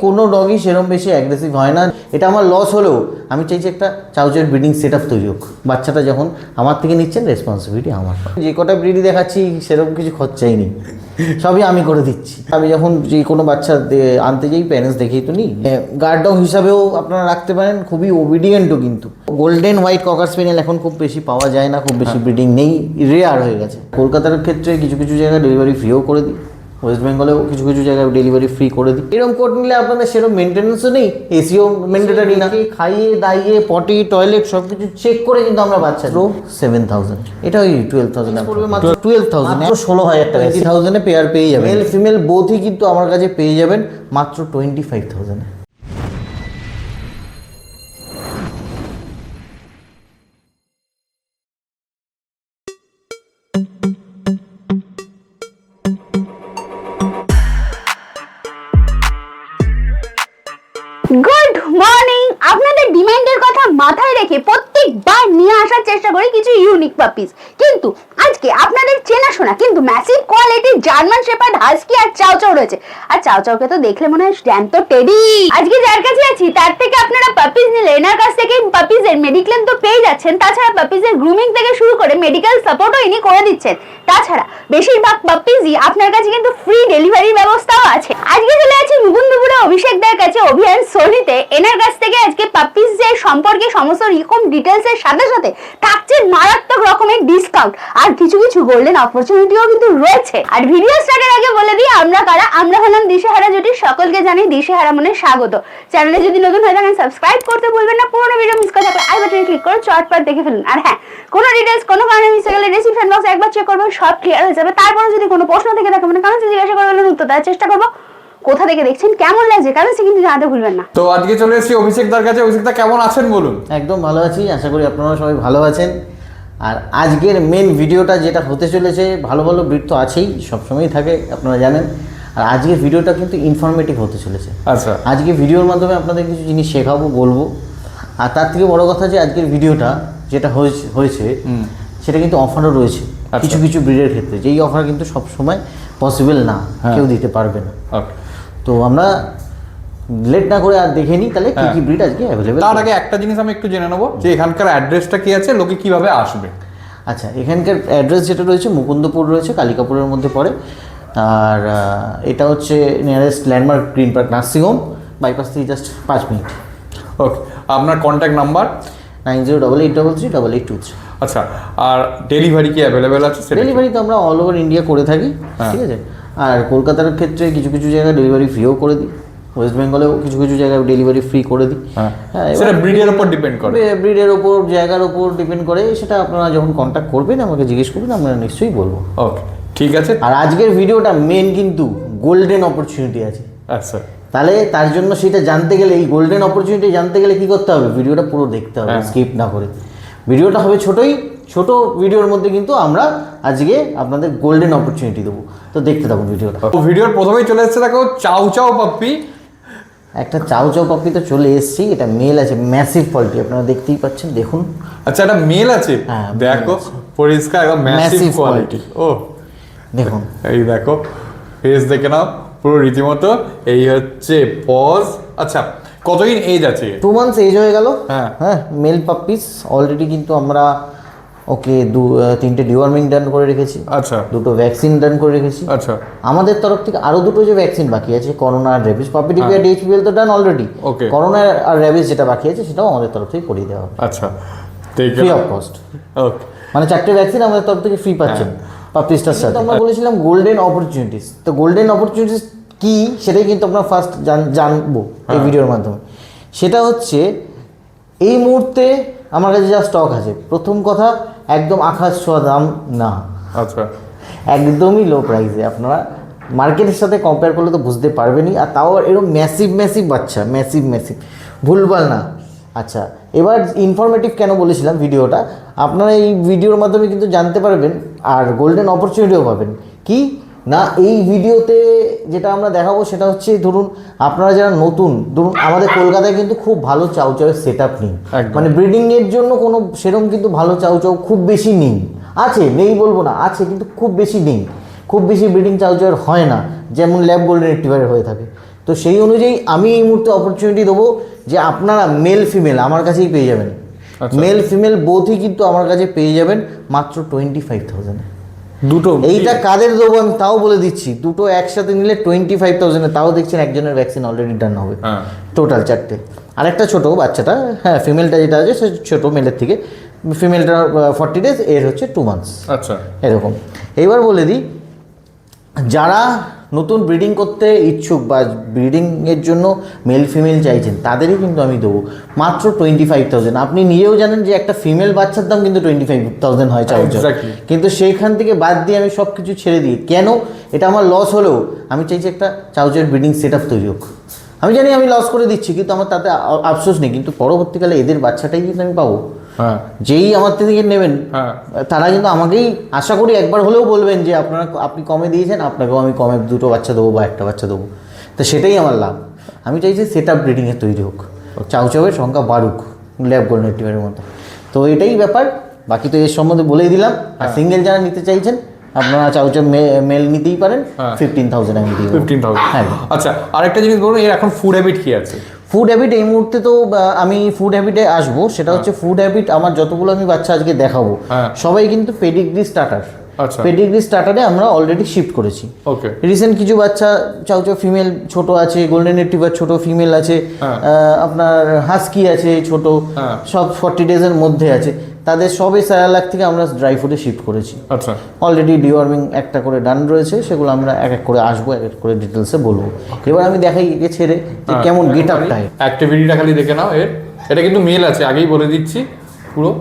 কোনো ডগই সেরকম বেশি অ্যাগ্রেসিভ হয় না। এটা আমার লস হলেও আমি চাইছি একটা চাউচাউয়ের ব্রিডিং সেট আপ তৈরি হোক। বাচ্চাটা যখন আমার থেকে নিচ্ছেন, রেসপন্সিবিলিটি আমার। যে কটা ব্রিডই দেখাচ্ছি সেরকম কিছু খরচাই নেই, সবই আমি করে দিচ্ছি। আমি যখন যে কোনো বাচ্চা আনতে যাই, প্যারেন্টস দেখেই তো নিই। গার্ড ডগ হিসাবেও আপনারা রাখতে পারেন, খুবই ওবিডিয়েন্টও। কিন্তু গোল্ডেন হোয়াইট ককার স্পেনিয়েল এখন খুব বেশি পাওয়া যায় না, খুব বেশি ব্রিডিং নেই, রেয়ার হয়ে গেছে। কলকাতার ক্ষেত্রে কিছু কিছু জায়গায় ডেলিভারি ফ্রিও করে দিই, ওয়েস্ট বেঙ্গলেও কিছু কিছু জায়গায় ডেলিভারি ফ্রি করে দিই। এরকম কোড নিলে আপনাদের সেরকম মেনটেন্যান্সও নেই, এসিও ম্যান্ডেটরি না। খাইয়ে দাইয়ে পটি টয়লেট সব কিছু চেক করে কিন্তু আমরা বাচ্চা 7,000, এটা ওই 12,000 পড়বে, মাত্র 12,000, 16,000 টাকা। 80,000 পেয়ার পেয়ে যাবেন, মেল ফিমেল বোথই কিন্তু আমার কাছে পেয়ে যাবেন মাত্র 25,000। Good morning. আপনাদের ডিমান্ডের কথা মাথায় রেখে প্রত্যেকবার নিয়ে আসার চেষ্টা করি কিছু ইউনিক পাপিস, কিন্তু আজকে আপনাদের চেনাশোনা কিন্তু ম্যাসিভ কোয়ালিটির জার্মান শেপার্ড হাস্কি আর চাও চাও রয়েছে। আর চাও চাওকে তো দেখলে মনে হয় জ্যান্ত টেডি। আজকে যার কাছে আছি তার থেকে আপনারা পাপিস নিলে এনার কাছ থেকে পাপিসের মেডিক্লেম তো পেয়ে যাচ্ছেন, তাছাড়া পাপিসের গ্রুমিং থেকে শুরু করে মেডিকেল সাপোর্টও ইনি করে দিচ্ছেন। তাছাড়া বেশিরভাগ পাপিসই আপনার কাছে কিন্তু ফ্রি ডেলিভারির ব্যবস্থাও আছে। আজকে চলে আছি মুকুন্দপুরে অভিষেক দার কাছে, অভিয়ান সোনিতে। এনার কাছ থেকে আজকে পাপিস যে সম্পর্কে সমস্ত রকম ডিটেলস এর সাথে সাথে থাকছে মারাত্মক রকমের ডিসকাউন্ট, আর কিছু কিছু গোল্ডেন অপরচুনিটিও কিন্তু রয়েছে। আর ভিডিও স্টার্টের আগে বলে দিই আমরা কারা। আমরা হলাম দিশেহারা জুটি, সকলকে জানি দিশেহারা মনে স্বাগত। চ্যানেলে যদি নতুন হয়ে থাকেন সাবস্ক্রাইব করতে ভুলবেন না, পুরোনো ভিডিও মিস করে থাকলে আই বাটনে ক্লিক করে চটপট দেখে ফেলুন। আর হ্যাঁ, কোনো ডিটেলস কোনো কারণে মিস হয়ে গেলে ডেসক্রিপশন বক্সে একবার চেক করবেন, সব ক্লিয়ার হয়ে যাবে। তারপরে যদি কোনো প্রশ্ন থেকে থাকে মানে কমেন্টে জিজ্ঞাসা করবেন, উত্তর দেওয়ার চেষ্টা করবো। কোথা থেকে দেখছেন, কেমন লাগছে, কারণ সে কিন্তু জানাতে ভুলবেন না। তো আজকে চলে এসেছি অভিষেক দার কাছে। অভিষেক দা কেমন আছেন বলুন? একদম ভালো আছি, আশা করি আপনারা সবাই ভালো আছেন। আর আজকের মেন ভিডিওটা যেটা হতে চলেছে, ভালো ভালো ব্রিড তো আছেই, সবসময়ই থাকে, আপনারা জানেন। আর আজকের ভিডিওটা কিন্তু ইনফরমেটিভ হতে চলেছে। আচ্ছা, আজকে ভিডিওর মাধ্যমে আপনাদের কিছু জিনিস শেখাবো, বলবো। আর তার থেকে বড় কথা যে আজকের ভিডিওটা যেটা হয়েছে সেটা কিন্তু অফারও রয়েছে কিছু কিছু ব্রিডের ক্ষেত্রে, যেই অফার কিন্তু সবসময় পসিবল না, কেউ দিতে পারবে না। তো আমরা লেট না করে আর দেখে নিই তাহলে কি কি ব্রিড আজকে অ্যাভেলেবেল। তার আগে একটা জিনিস আমি একটু জেনে নেবো যে এখানকার অ্যাড্রেসটা কি আছে, লোকে কিভাবে আসবে। আচ্ছা, এখানকার অ্যাড্রেস যেটা রয়েছে মুকুন্দপুর রয়েছে, কালিকাপুরের মধ্যে পড়ে। আর এটা হচ্ছে nearest landmark green park nursing home, bypass থেকে জাস্ট 5 মিনিট। ওকে, আপনার কন্ট্যাক্ট নাম্বার 9088338823। আচ্ছা, আর ডেলিভারি কি অ্যাভেলেবেল আছে? ডেলিভারি তো আমরা অল ওভার ইন্ডিয়া করে থাকি, ঠিক আছে। আর কলকাতার ক্ষেত্রে কিছু কিছু জায়গায় ডেলিভারি ফ্রিও করে দিই, ওয়েস্ট বেঙ্গলেও কিছু কিছু জায়গায় ডেলিভারি ফ্রি করে দিই। হ্যাঁ, সেটা ব্রিডের উপর ডিপেন্ড করে, ব্রিডের ওপর, জায়গার ওপর ডিপেন্ড করে। সেটা আপনারা যখন কন্ট্যাক্ট করবেন, আমাকে জিজ্ঞেস করবেন, আমরা নিশ্চয়ই বলবো। ওকে, ঠিক আছে। আর আজকের ভিডিওটা মেন কিন্তু গোল্ডেন অপরচুনিটি আছে। আচ্ছা, তাহলে তার জন্য সেটা জানতে গেলে, এই গোল্ডেন অপরচুনিটি জানতে গেলে কি করতে হবে, ভিডিওটা পুরো দেখতে হবে, স্কিপ না করে। ভিডিওটা হবে ছোট ভিডিওর মধ্যে, কিন্তু আমরা আজকে আপনাদের গোল্ডেন অপরচুনিটি দেবো। তো দেখতে থাকুন ভিডিওটা। ভিডিওর প্রথমেই চলে এসেছে দেখো চাউ চাউ পাপ্পি। একটা চাউ চাউ পাপ্পি তো চলে এসেছি, এটা মেল আছে, ম্যাসিভ কোয়ালিটি, আপনারা দেখতেই পাচ্ছেন, দেখুন। আচ্ছা, এটা মেল আছে, দেখো পরিষ্কার একদম ম্যাসিভ কোয়ালিটি। ও দেখুন, এই দেখো ফেস দেখে নাও, পুরো রীতিমতো। এই হচ্ছে পজ। আচ্ছা, কতদিন এজ আছে? 2 months এজ হয়ে গেল। হ্যাঁ, মেল পাপ্পিস অলরেডি কিন্তু আমরা ওকে 3টে ডিওয়ার্মিং ডান করে রেখেছি। আচ্ছা, 2টো ভ্যাকসিন ডান করে রেখেছি। আচ্ছা, আমাদের তরফ থেকে আরো 2টো যে ভ্যাকসিন বাকি আছে, করোনা আর র্যাবিস, পাপি টিপি আর ডিএইচপিএল তো ডান অলরেডি। ওকে, করোনা আর র্যাবিস যেটা বাকি আছে সেটাও আমাদের তরফ থেকে করিয়ে দেওয়া হবে। আচ্ছা, ফ্রি অফ কস্ট। ওকে, মানে 4টে ভ্যাকসিন আমাদের তরফ থেকে ফ্রি পাচ্ছেন পাপিসটার সাথে। আমরা বলেছিলাম গোল্ডেন অপরচুনিটিস, তো গোল্ডেন অপরচুনিটিস কি সেটাই কিন্তু আমরা ফার্স্ট জানবো এই ভিডিওর মাধ্যমে। সেটা হচ্ছে এই মুহূর্তে আমার কাছে যা স্টক আছে, প্রথম কথা একদম আকাশ ছোঁয়া দাম না। আচ্ছা, একদমই লো প্রাইসে, আপনারা মার্কেটের সাথে কম্পেয়ার করলে তো বুঝতে পারবেনই। আর তাও এরকম ম্যাসিভ বাচ্চা, ম্যাসিভ ভুলভাল না। আচ্ছা, এবার ইনফরমেটিভ কেন বলেছিলাম ভিডিওটা, আপনারা এই ভিডিওর মাধ্যমে কিন্তু জানতে পারবেন আর গোল্ডেন অপরচুনিটিও পাবেন। কি না, এই ভিডিওতে যেটা আমরা দেখাবো সেটা হচ্ছে, ধরুন আপনারা যারা নতুন, ধরুন আমাদের কলকাতায় কিন্তু খুব ভালো চাউ চাউয়ের সেট আপ নেই, মানে ব্রিডিংয়ের জন্য কোনো সেরকম কিন্তু ভালো চাউ চাউ খুব বেশি নেই। আছে, নেই বলবো না, আছে, কিন্তু খুব বেশি নেই। খুব বেশি ব্রিডিং চাউ চাউয়ের হয় না, যেমন ল্যাব গোল্ডেন রিট্রিভারের হয়ে থাকে। তো সেই অনুযায়ী আমি এই মুহূর্তে অপরচুনিটি দেবো যে আপনারা মেল ফিমেল আমার কাছেই পেয়ে যাবেন, আচ্ছা। মেল ফিমেল বোথই কিন্তু আমার কাছে পেয়ে যাবেন মাত্র 25,000 দুটো এইটা কাদের দেবো আমি তাও বলে দিচ্ছি, দুটো একসাথে নিলে 25,000 তাও দেখছেন একজনের ভ্যাকসিন অলরেডি ডান হবে, হ্যাঁ। টোটাল 4টে। আরেকটা ছোট বাচ্চাটা, হ্যাঁ ফিমেলটা যেটা আছে সে ছোট মেলের থেকে, ফিমেলটা 40 days, এর হচ্ছে 2 months আচ্ছা এরকম। এইবার বলে দিই, যারা নতুন ব্রিডিং করতে ইচ্ছুক বা ব্রিডিংয়ের জন্য মেল ফিমেল চাইছেন তাদেরই কিন্তু আমি দেবো মাত্র 25,000। আপনি নিজেও জানেন যে একটা ফিমেল বাচ্চার দাম কিন্তু 25,000 হয় চাউচাউ, Exactly. কিন্তু সেইখান থেকে বাদ দিয়ে আমি সব কিছু ছেড়ে দিই কেন? এটা আমার লস হলেও আমি চাইছি একটা চাউচাউয়ের ব্রিডিং সেট আপ তৈরি হোক। আমি জানি আমি লস করে দিচ্ছি, কিন্তু আমার তাতে আফসোস নেই, কিন্তু পরবর্তীকালে এদের বাচ্চাটাই কিন্তু আমি পাবো। হ্যাঁ যেই আমার থেকে নেবেন হ্যাঁ তারা কিন্তু আমাকেই আশা করি একবার হলেও বলবেন যে আপনি কমে দিয়েছেন, আপনাকেও আমি কমে দুটো বাচ্চা দেবো বা একটা বাচ্চা দেবো। তো সেটাই আমার লাভ। আমি চাইছি সেট আপ ব্রিডিংয়ে তৈরি হোক, চাউচাউয়ের সংখ্যা বাড়ুক ল্যাব গোল্ডেন রিট্রিভারের মতো। তো এটাই ব্যাপার, বাকি তো এর সম্বন্ধে বলেই দিলাম। আর সিঙ্গেল যারা নিতে চাইছেন আপনারা চাউচাউ মেল নিতেই পারেন, 15,000 আমি দিব। 15,000। হ্যাঁ। আচ্ছা আরেকটা জিনিস বলুন, এর এখন ফুড হ্যাবিট কি আছে? ফুড হ্যাবিট এই মুহূর্তে তো আমি ফুড হ্যাবিটে আসবো, সেটা হচ্ছে ফুড হ্যাবিট আমার যতগুলো আমি বাচ্চা আজকে দেখাবো হ্যাঁ। সবাই কিন্তু পেডিগ্রি স্টার্টার। আচ্ছা। পেডিগ্রি স্টার্টারে আমরা অলরেডি শিফট করেছি। ওকে। রিসেন্ট কিছু বাচ্চা চাউচাউ ফিমেল ছোট আছে, গোল্ডেন রিট্রিভার ছোট ফিমেল আছে, হ্যাঁ। আপনার হাস্কি আছে ছোট, হ্যাঁ। সব 40 ডেজের মধ্যে আছে। তাদের সবে 4 লাখ থেকে আমরা ড্রাই ফুডে শিফট করেছি। আচ্ছা অলরেডি ডিওয়ার্মিং একটা করে ডান রয়েছে, সেগুলো আমরা এক এক করে আসবো, এক এক করে ডিটেলসে বলবো। এবার আমি দেখাই একে ছেড়ে যে কেমন গেট আপটা। অ্যাক্টিভিটিটা খালি দেখে নাও এর। এটা কিন্তু মেল আছে, আগেই বলে দিচ্ছি পুরো।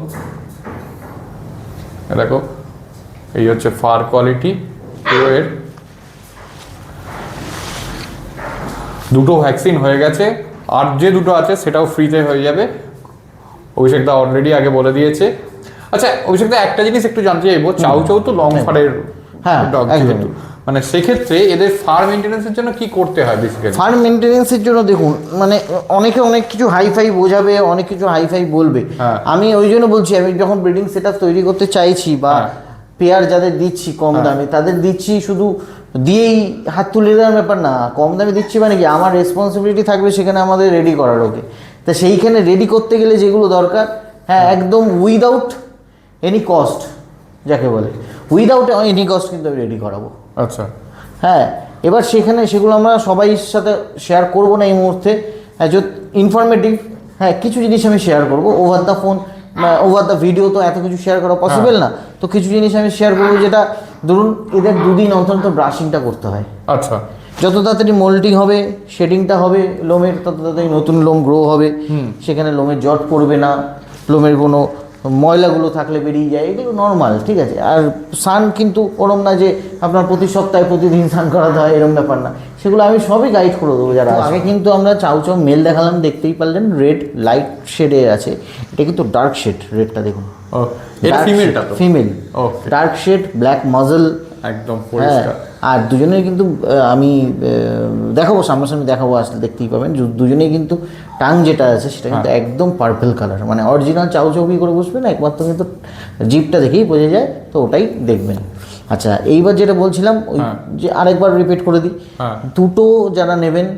দেখো এই হচ্ছে ফার কোয়ালিটি পুরো এর। দুটো ভ্যাকসিন হয়ে গেছে, আর যে দুটো আছে সেটাও ফ্রিতে হয়ে যাবে। অভিষেকদা অলরেডি আগে বলে দিয়েছে। আচ্ছা অভিষেকদা একটা জিনিস একটু জানতে চাইবো, চাউচাউ তো লং ফারের হ্যাঁ, ডগ একদম। যেহেতু, মানে সেক্ষেত্রে এদের ফার মেনটেন্যান্সের জন্য কি করতে হয় বেসিক্যালি? ফার্ম মেনটেনেন্সের জন্য দেখুন, মানে অনেকে অনেক কিছু হাইফাই বোঝাবে, অনেক কিছু হাইফাই বলবে। হ্যাঁ। আমি ওই জন্য বলছি, আমি যখন ব্রিডিং সেট আপ তৈরি করতে চাইছি বা হ্যাঁ। পেয়ার যাদের দিচ্ছি কম দামে, তাদের দিচ্ছি শুধু দিয়েই হাত তুলে দেওয়ার ব্যাপার না। কম দামে দিচ্ছি মানে কি, আমার রেসপন্সিবিলিটি থাকবে সেখানে আমাদের রেডি করার। ওকে, তা সেইখানে রেডি করতে গেলে যেগুলো দরকার, হ্যাঁ একদম উইদাউট এনি কস্ট, যাকে বলে উইদাউট এনি কস্ট কিন্তু আমি রেডি করাবো। আচ্ছা হ্যাঁ, এবার সেখানে সেগুলো আমরা সবাই সাথে শেয়ার করব না এই মুহূর্তে। হ্যাঁ, ইনফরমেটিভ হ্যাঁ কিছু জিনিস আমি শেয়ার করব over the phone, over the video তো এত কিছু শেয়ার করা পসিবল না। তো কিছু জিনিস আমি শেয়ার করবো, যেটা ধরুন এদের 2 দিন অন্তর ব্রাশিংটা করতে হয়। আচ্ছা যত তাড়াতাড়ি মোল্টিং হবে, শেডিংটা হবে লোমের, তত তাড়াতাড়ি নতুন লোম গ্রো হবে। সেখানে লোমের জট পড়বে না, লোমের কোনো ময়লাগুলো থাকলে বেরিয়ে যায়, এগুলো নর্মাল, ঠিক আছে। আর সান কিন্তু ওরম না যে আপনার প্রতি সপ্তাহে প্রতিদিন স্নান করাতে হয়, এরম ব্যাপার না। সেগুলো আমি সবই গাইড করে দেবো যারা আগে। কিন্তু আমরা চাউচাউ মেল দেখালাম, দেখতেই পারলেন রেড লাইট শেডে আছে। এটা কিন্তু ডার্ক শেড, রেডটা দেখুন। ও এটা ফিমেলটা তো? ফিমেল, ওকে। ডার্ক শেড, ব্ল্যাক মাজল, একদম হ্যাঁ। পরিষ্কার। আর দুজনেই কিন্তু আমি দেখাবো, সামনাসামনি দেখাবো, আসলে দেখতেই পাবেন। দুজনেই কিন্তু টাং যেটা আছে সেটা কিন্তু একদম পার্পল কালার, মানে অরিজিনাল চাউচাউকি করে বসবে না, একমাত্র কিন্তু জিপটা দেখেই বোঝা যায়, তো ওটাই দেখবেন। আচ্ছা এইবার যেটা বলছিলাম, ওই যে আরেকবার রিপিট করে দিই, দুটো যারা নেবেন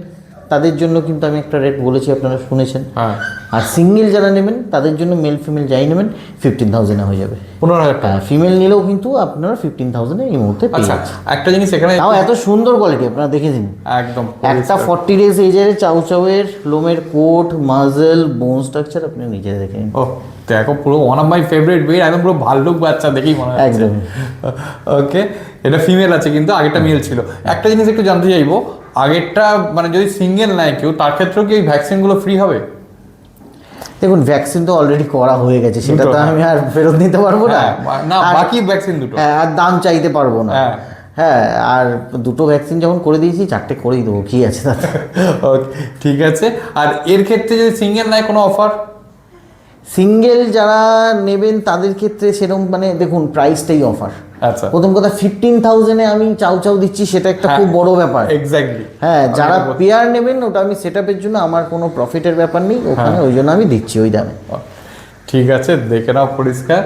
তাদের জন্য কিন্তু আমি একটা রেট বলেছি, আপনারা শুনেছেন। হ্যাঁ। আর সিঙ্গেল যারা নেবেন তাদের জন্য মেল ফিমেল যাই নেবেন 15,000 হয়ে যাবে। 15,000 টাকা। ফিমেল নিলেও কিন্তু আপনারা 15,000 এই মুহূর্তে পেয়ে আচ্ছা যাচ্ছেন। একটা জিনিস এখানে তাও এত সুন্দর কোয়ালিটি, আপনারা দেখে দিন। একদম একটা 40 ডেজ এজের চাউচাউয়ের লোমের কোট, মাজল, বোন স্ট্রাকচার আপনি নিজে দেখে নিন। ও দেখো, পুরো one of my favourite breed, একদম পুরো ভাল্লুক বাচ্চা দেখেই মনে হয়। একদম। ওকে, এটা ফিমেল আছে কিন্তু আগেরটা মেল ছিল। একটা জিনিস একটু জানতে চাইবো, আগেরটা মানে যদি সিঙ্গেল নেয় কেউ, তার ক্ষেত্রেও কি এই ভ্যাকসিনগুলো ফ্রি হবে? দেখুন ভ্যাকসিন তো অলরেডি করা হয়ে গেছে, সেটা তো আমি আর ফেরত নিতে পারবো না। না আর- বাকি ভ্যাকসিন দুটো। হ্যাঁ, আর দাম চাইতে পারবো না। হ্যাঁ। হ্যাঁ, আর দুটো ভ্যাকসিন যখন করে দিয়েছি, 4টে করেই দেবো, কি আছে তাতে। ওকে ঠিক আছে। আর এর ক্ষেত্রে যদি সিঙ্গেল নেয় কোনো অফার? সিঙ্গেল যারা নেবেন তাদের ক্ষেত্রে সেরকম, মানে দেখুন প্রাইসটাই অফার। আচ্ছা প্রথম কথা 15,000 আমি চাউ দিচ্ছি, সেটা একটা খুব বড় ব্যাপার। এক্স্যাক্টলি। হ্যাঁ, যারা পেয়ার নেবেন ওটা আমি সেটআপের জন্য আমার কোনো প্রফিটের ব্যাপার নেই ওখানে, ওই জন্য আমি দিচ্ছি ওই দামে। ঠিক আছে, দেখে নাও পরিষ্কার।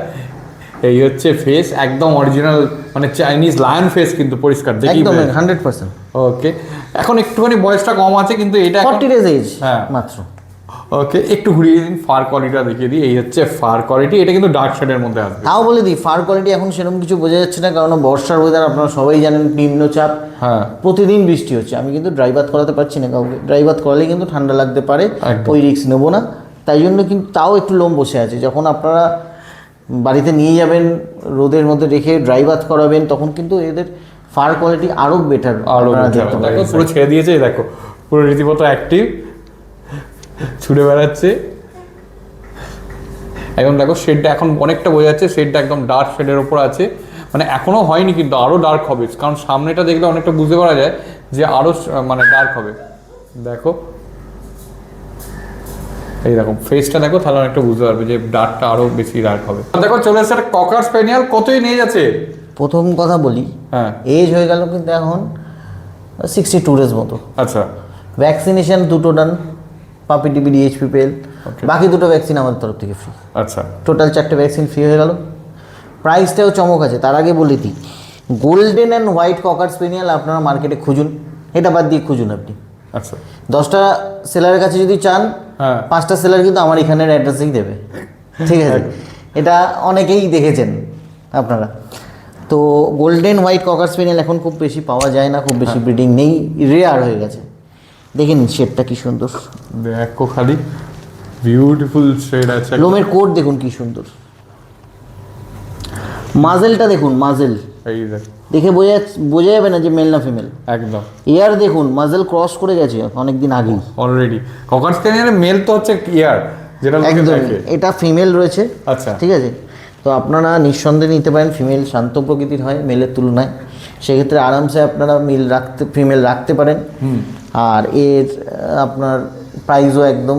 এই হচ্ছে ফেস, একদম অরিজিনাল মানে চাইনিজ লায়ন ফেস, কিন্তু পরিষ্কার দেখি। একদম 100%। ওকে, এখন একটুখানি বয়সটা কম আছে, কিন্তু এটা 40 days এজ হ্যাঁ মাত্র। ওকে, একটু ঘুরিয়ে দিন, ফার কোয়ালিটিটা দেখিয়ে দিই। এই হচ্ছে ফার কোয়ালিটি, এটা কিন্তু ডার্ক শেডের মধ্যে আসবে। তাও বলে দিই, ফার কোয়ালিটি এখন সেরকম কিছু বোঝা যাচ্ছে না, কারণ বর্ষার ওয়েদার আপনারা সবাই জানেন, নিম্নচাপ, হ্যাঁ প্রতিদিন বৃষ্টি হচ্ছে। আমি কিন্তু ড্রাই বাথ করাতে পারছি না কাউকে, ড্রাই বাথ করালে কিন্তু ঠান্ডা লাগতে পারে, একদম। ওই রিস্ক নেবো না। তাই জন্য কিন্তু তাও একটু লোম বসে আছে। যখন আপনারা বাড়িতে নিয়ে যাবেন, রোদের মধ্যে রেখে ড্রাই বাথ করাবেন, তখন কিন্তু এদের ফার কোয়ালিটি আরও বেটার আরো দেখতে পাবেন। দেখো পুরো ছেড়ে দিয়েছে, এই দেখো পুরো রীতিমতো অ্যাক্টিভ, ছুটে বেড়াচ্ছে একদম। দেখো শেডটা এখন অনেকটা বোঝা যাচ্ছে, শেডটা একদম ডার্ক শেডের ওপর আছে, মানে এখনো হয়নি কিন্তু আরো ডার্ক হবে, কারণ সামনেটা দেখলে অনেকটা বুঝতে পারা যায় যে আরো মানে ডার্ক হবে। দেখো এইরকম ফেসটা দেখো, তাহলে অনেকটা বুঝতে পারবে যে ডার্কটা আরো বেশি ডার্ক হবে। দেখো চলে এসেছে একটা ককার স্প্যানিয়াল, কতই নিয়ে যাচ্ছে? প্রথম কথা বলি, হ্যাঁ এজ হয়ে গেল কিন্তু এখন 62 days মতো। আচ্ছা ভ্যাকসিনেশন দুটো ডান, পাপি টিপি ডিএইচপি পেল, Okay. বাকি দুটো ভ্যাকসিন আমাদের তরফ থেকে ফ্রি। আচ্ছা টোটাল 4টে ভ্যাকসিন ফ্রি হয়ে গেল। প্রাইসটাও চমক আছে। তার আগে বলে দিই, গোল্ডেন অ্যান্ড হোয়াইট ককার স্পেনিয়াল আপনারা মার্কেটে খুঁজুন, এটা বাদ দিয়ে খুঁজুন আপনি। আচ্ছা 10টা সেলারের কাছে যদি চান, হ্যাঁ 5টা সেলার কিন্তু আমার এখানের অ্যাড্রেসেই দেবে, ঠিক আছে? এটা অনেকেই দেখেছেন আপনারা। তো গোল্ডেন হোয়াইট ককার স্পেনিয়াল এখন খুব বেশি পাওয়া যায় না, খুব বেশি ব্রিডিং নেই, রেয়ার হয়ে গেছে। দেখেন শেডটা কি সুন্দর, দেখো খালি বিউটিফুল শেড আছে, লোমের কোট দেখুন কি সুন্দর, মাজেলটা দেখুন, মাজেল এই দেখ দেখে বোঝা যাবে না যে মেল না ফিমেল। একদম এয়ার দেখুন, মাজেল ক্রস করে গেছে অনেকদিন আগেই। অলরেডি ককার স্প্যানিয়ালের মেল তো হচ্ছে ইয়ার, যেটা লোকে একদম, দেখে। এটা ফিমেল রয়েছে, আচ্ছা ঠিক আছে? তো আপনারা নিঃসন্দেহে নিতে পারেন, ফিমেল শান্ত প্রকৃতির হয় মেলের তুলনায়, সেক্ষেত্রে আরামসে আপনারা ফিমেল রাখতে পারেন। আর এর আপনার প্রাইসও একদম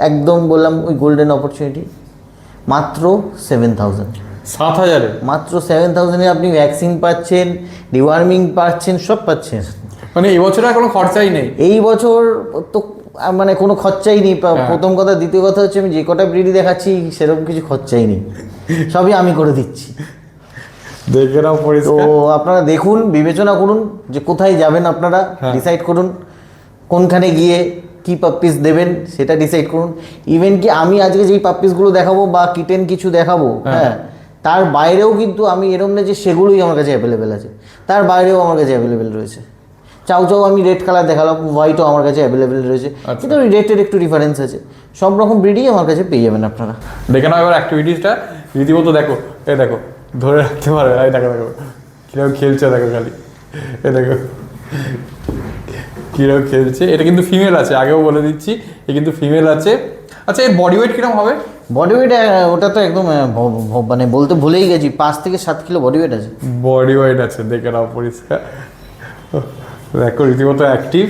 একদম বললাম ওই গোল্ডেন অপরচুনিটি, মাত্র 7000। 7000-এ মাত্র 7000-এ আপনি ভ্যাকসিন পাচ্ছেন, ডিওয়ার্মিং পাচ্ছেন, সব পাচ্ছেন। মানে এই বছর আর কোনো খরচাই নেই। এই বছর তো মানে কোনো খরচাই নেই, প্রথম কথা। দ্বিতীয় কথা হচ্ছে, আমি যে কটা ব্রিডি দেখাচ্ছি সেরকম কিছু খরচাই নেই, সবই আমি করে দিচ্ছি। দেখে নাও তো পরিষ্কার। আপনারা দেখুন, বিবেচনা করুন যে কোথায় যাবেন, আপনারা হ্যাঁ। ডিসাইড করুন কোনখানে গিয়ে কি পাপ্পিস দেবেন, সেটা ডিসাইড করুন। ইভেন কি আমি আজকে যেই পাপ্পিসগুলো দেখাবো বা কিটেন কিছু দেখাবো, হ্যাঁ, তার বাইরেও কিন্তু আমি এরকম না যে সেগুলোই আমার কাছে অ্যাভেলেবেল আছে, তার বাইরেও আমার কাছে অ্যাভেলেবেল রয়েছে। চাউ চাউ আমি রেড কালার দেখালাম, হোয়াইটও আমার কাছে অ্যাভেলেবেল রয়েছে, কিন্তু ওই রেটের একটু ডিফারেন্স আছে। সব রকম ব্রিডই আমার কাছে পেয়ে যাবেন আপনারা। দেখে নাও এবার অ্যাক্টিভিটিসটা রীতিমতো, দেখো এই দেখো ধরে রাখতে পারে, এই দেখো দেখো কীরকম খেলছে, দেখো খালি এই দেখো কীরকম খেলছে। এটা কিন্তু ফিমেল আছে, আগেও বলে দিচ্ছি, এ কিন্তু ফিমেল আছে। আচ্ছা এর বডি ওয়েট কিরকম হবে? বডি ওয়েট ওটা তো একদম মানে বলতে ভুলেই গেছি, 5 থেকে 7 কিলো বডি ওয়েট আছে। বডি ওয়েট আছে, দেখে নাও পরিষ্কার। দেখো রীতিমতো অ্যাক্টিভ।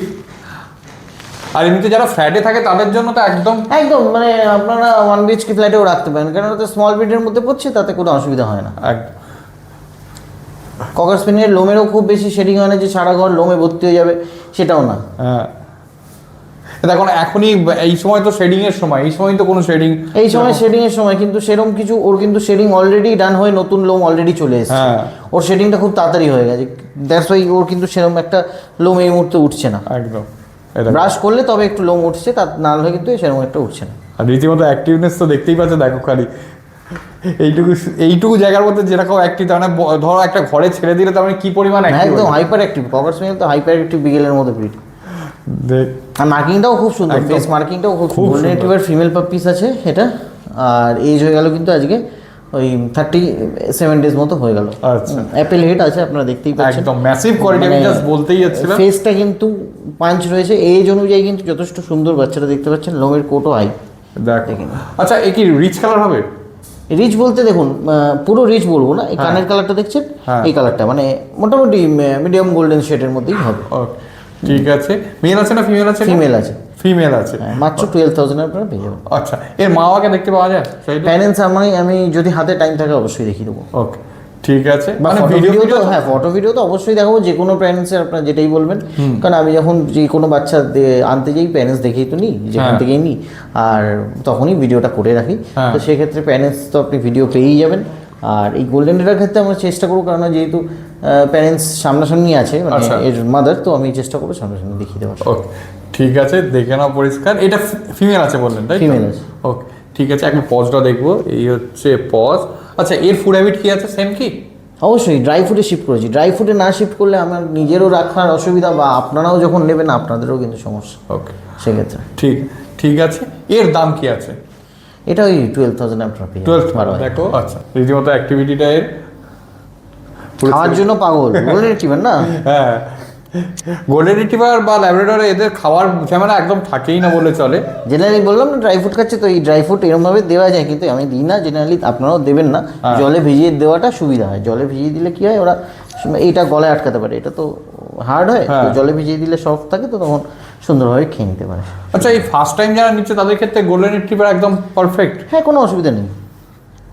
আর এমনিতে যারা ফ্ল্যাটে থাকে তাদের জন্য তো একদম একদম মানে আপনারা 1 BHK ফ্ল্যাটেও রাখতে পারেন, কারণ ওটা স্মল ব্রিডের মধ্যে পড়ছে, তাতে কোনো অসুবিধা হয় না। ককার স্পেনিয়ার লোমেরও খুব বেশি শেডিং হয় না যে সারা ঘর লোমে ভর্তি হয়ে যাবে, সেটাও না। হ্যাঁ দেখো এখনই এই সময় তো শেডিং এর সময়, এই সময় তো কোনো শেডিং, এই সময় শেডিং এর সময় কিন্তু সেরকম কিছু, ওর কিন্তু শেডিং অলরেডি ডান হয়ে নতুন লোম অলরেডি চলে এসেছে। হ্যাঁ ওর শেডিংটা খুব তাড়াতাড়ি হয়ে গেছে, দ্যাটস ওয়াই ওর কিন্তু সেরকম একটা লোম এই মুহূর্তে উঠছে না। একদম ব্রাশ করলে তবে একটু লোম উঠছে, তার না হলে কিন্তু সেরকম একটা উঠছে না। আর রীতিমতো অ্যাক্টিভনেস তো দেখতেই পাচ্ছ, দেখো খালি এইটুকু জায়গার মধ্যে যেরকম অ্যাক্টিভ, তার মানে ধরো একটা ঘরে ছেড়ে দিলে তার মানে কি পরিমাণ একদম হাইপার অ্যাক্টিভ। ককার স্পেনিয়াল তো হাইপার অ্যাক্টিভ বিগেলের মতো ব্রিড। দেখ আর মার্কিংটাও খুব সুন্দর, একদম। ফেস মার্কিংটাও খুব খুব গোল্ডেন সুন্দর। রিট্রিভার ফিমেল পাপ্পিস আছে এটা। আর এজ হয়ে গেল কিন্তু আজকে ওই 37 ডেজ মতো হয়ে গেল। আচ্ছা অ্যাপেল হেড আছে, আপনারা দেখতেই পাচ্ছেন। একদম ম্যাসিভ কোয়ালিটি, আমি জাস্ট বলতেই যাচ্ছিলাম। ফেসটা কিন্তু পাঞ্চ রয়েছে, এজ অনুযায়ী কিন্তু যথেষ্ট সুন্দর বাচ্চাটা দেখতে পাচ্ছেন, লোমের কোটও হাই। দেখো আচ্ছা এ কি রিচ কালার হবে? রিচ বলতে দেখুন, পুরো রিচ বলবো না, এই কানের কালারটা দেখছেন, হ্যাঁ। এই কালারটা মানে মোটামুটি মিডিয়াম গোল্ডেন শেডের মধ্যেই হবে। ঠিক আছে। মেল আছে না ফিমেল আছে? ফিমেল আছে, ফিমেল আছে। মাত্র 12,000 আপনারা পেয়ে যাবেন। আচ্ছা এর মা বাবাকে দেখতে পাওয়া যায়? প্যারেন্টস আমি যদি হাতে টাইম থাকে অবশ্যই দেখিয়ে দেবো। ওকে ঠিক আছে। মানে ভিডিও তো, হ্যাঁ ফটো ভিডিও তো অবশ্যই দেখাবো, যে কোনো প্যারেন্টসের আপনারা যেটাই বলবেন। কারণ আমি যখন যে কোনো বাচ্চা আনতে যাই, প্যারেন্টস দেখেই তো নিই, যেখান হ্যাঁ। থেকেই নিই, আর তখনই ভিডিওটা করে রাখি। হ্যাঁ। তো সেক্ষেত্রে প্যারেন্টস তো আপনি ভিডিও পেয়েই যাবেন। আর এই গোল্ডেন রেডার ক্ষেত্রে আমরা চেষ্টা করবো, কারণ যেহেতু প্যারেন্টস সামনাসামনি আছে, মানে আচ্ছা। এর মাদার, তো আমি চেষ্টা করবো সামনাসামনি দেখিয়ে দেওয়ার। ওকে, ঠিক আছে, দেখে নাও পরিষ্কার। এটা ফিমেল আছে বললেন, তাই? Female আছে। ওকে, ঠিক আছে, একবার পজটা দেখবো। এই হচ্ছে পজ। আচ্ছা, এর ফুড হ্যাবিট কি আছে, সেম কি? অবশ্যই ড্রাই ফুডে শিফট করেছি। ড্রাই ফুডে না শিফট করলে আমার নিজেরও রাখার অসুবিধা, বা আপনারাও যখন নেবেন আপনাদেরও কিন্তু সমস্যা ওকে, সেক্ষেত্রে। ঠিক আছে। এর দাম কি আছে? এটা ওই 12,000 আপনার পেয়ে 12 দেখো। আচ্ছা, রীতিমতো অ্যাক্টিভিটিটা এর খাওয়ার জন্য পাগল বলে টিবেন না। হ্যাঁ, গোল্ডেন রিট্রিভার বা ল্যাব্রাডর এদের খাওয়ার ঝামেলা একদম থাকেই না বলে চলে। জেনারেলি বললাম না ড্রাই ফ্রুট খাচ্ছে, তো এই ড্রাই ফ্রুট এরকমভাবে দেওয়া যায়, কিন্তু আমি দিই না জেনারেলি, আপনারাও দেবেন না। জলে ভিজিয়ে দেওয়াটা সুবিধা হয়। জলে ভিজিয়ে দিলে কি হয়, ওরা এইটা গলায় আটকাতে পারে, এটা তো হার্ড হয়, তো জলে ভিজিয়ে দিলে সফট থাকে, তো তখন সুন্দরভাবে খেয়ে নিতে পারে। আচ্ছা, এই ফার্স্ট টাইম যারা নিচ্ছে তাদের ক্ষেত্রে গোল্ডেন রিট্রিভার একদম পারফেক্ট? হ্যাঁ, কোনো অসুবিধা নেই,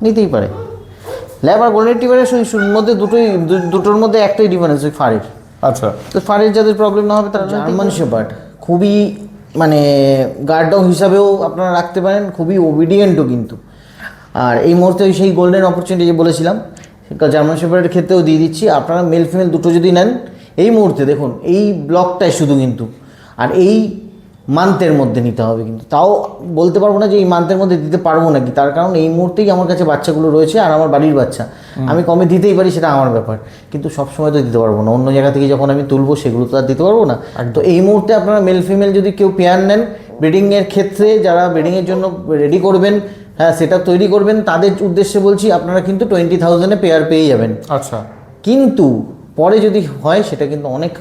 নিতেই পারে। ল্যাব আর গোল্ডেন রিট্রিভারের মধ্যে দুটোর মধ্যে একটাই ডিফারেন্স, ওই ফারের। আচ্ছা, তো ফারের যাদের প্রবলেম না হবে তারা জার্মান শেপার্ড খুবই, মানে গার্ড ডগ হিসাবেও আপনারা রাখতে পারেন, খুবই ওবিডিয়েন্টও কিন্তু। আর এই মুহূর্তে সেই গোল্ডেন অপরচুনিটি যে বলেছিলাম, জার্মান শেপার্ডের ক্ষেত্রেও দিয়ে দিচ্ছি। আপনারা মেল ফিমেল দুটো যদি নেন এই মুহূর্তে, দেখুন এই ব্লকটাই শুধু কিন্তু, আর এই মান্থের মধ্যে নিতে হবে কিন্তু। তাও বলতে পারবো না যে এই মান্থের মধ্যে দিতে পারবো নাকি, তার কারণ এই মুহূর্তেই আমার কাছে বাচ্চাগুলো রয়েছে, আর আমার বাড়ির বাচ্চা, আমি কমে দিতেই পারি, সেটা আমার ব্যাপার, কিন্তু সবসময় তো দিতে পারবো না। অন্য জায়গা থেকে যখন আমি তুলবো সেগুলো তো আর দিতে পারবো না। তো এই মুহূর্তে আপনারা মেল ফিমেল যদি কেউ পেয়ার নেন, ব্রিডিংয়ের ক্ষেত্রে যারা ব্রিডিংয়ের জন্য রেডি করবেন, হ্যাঁ সেটা তৈরি করবেন, তাদের উদ্দেশ্যে বলছি, আপনারা কিন্তু 20,000-এ পেয়ার পেয়ে যাবেন। আচ্ছা, কিন্তু পরে যদি হয় সেটা কিন্তু অনেক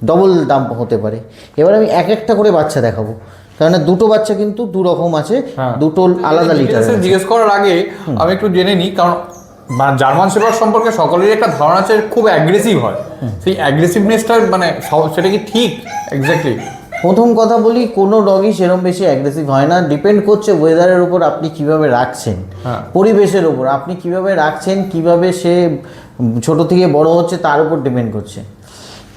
ডবল দাম হতে পারে। এবার আমি একটা করে বাচ্চা দেখাবো, কারণ দুটো বাচ্চা কিন্তু দু রকম আছে, দুটো আলাদা লিটার। জিজ্ঞেস করার আগে আমি একটু জেনে নিই, কারণ জার্মান শেপার্ড সম্পর্কে সকলেরই একটা ধারণা আছে, খুব অ্যাগ্রেসিভ হয়। সেই অ্যাগ্রেসিভনেসটা মানে সেটা কি ঠিক এক্স্যাক্টলি? প্রথম কথা বলি, কোনো ডগই সেরকম বেশি অ্যাগ্রেসিভ হয় না। ডিপেন্ড করছে ওয়েদারের উপর, আপনি কিভাবে রাখছেন, পরিবেশের উপর আপনি কিভাবে রাখছেন, কিভাবে সে ছোট থেকে বড় হচ্ছে তার উপর ডিপেন্ড করছে।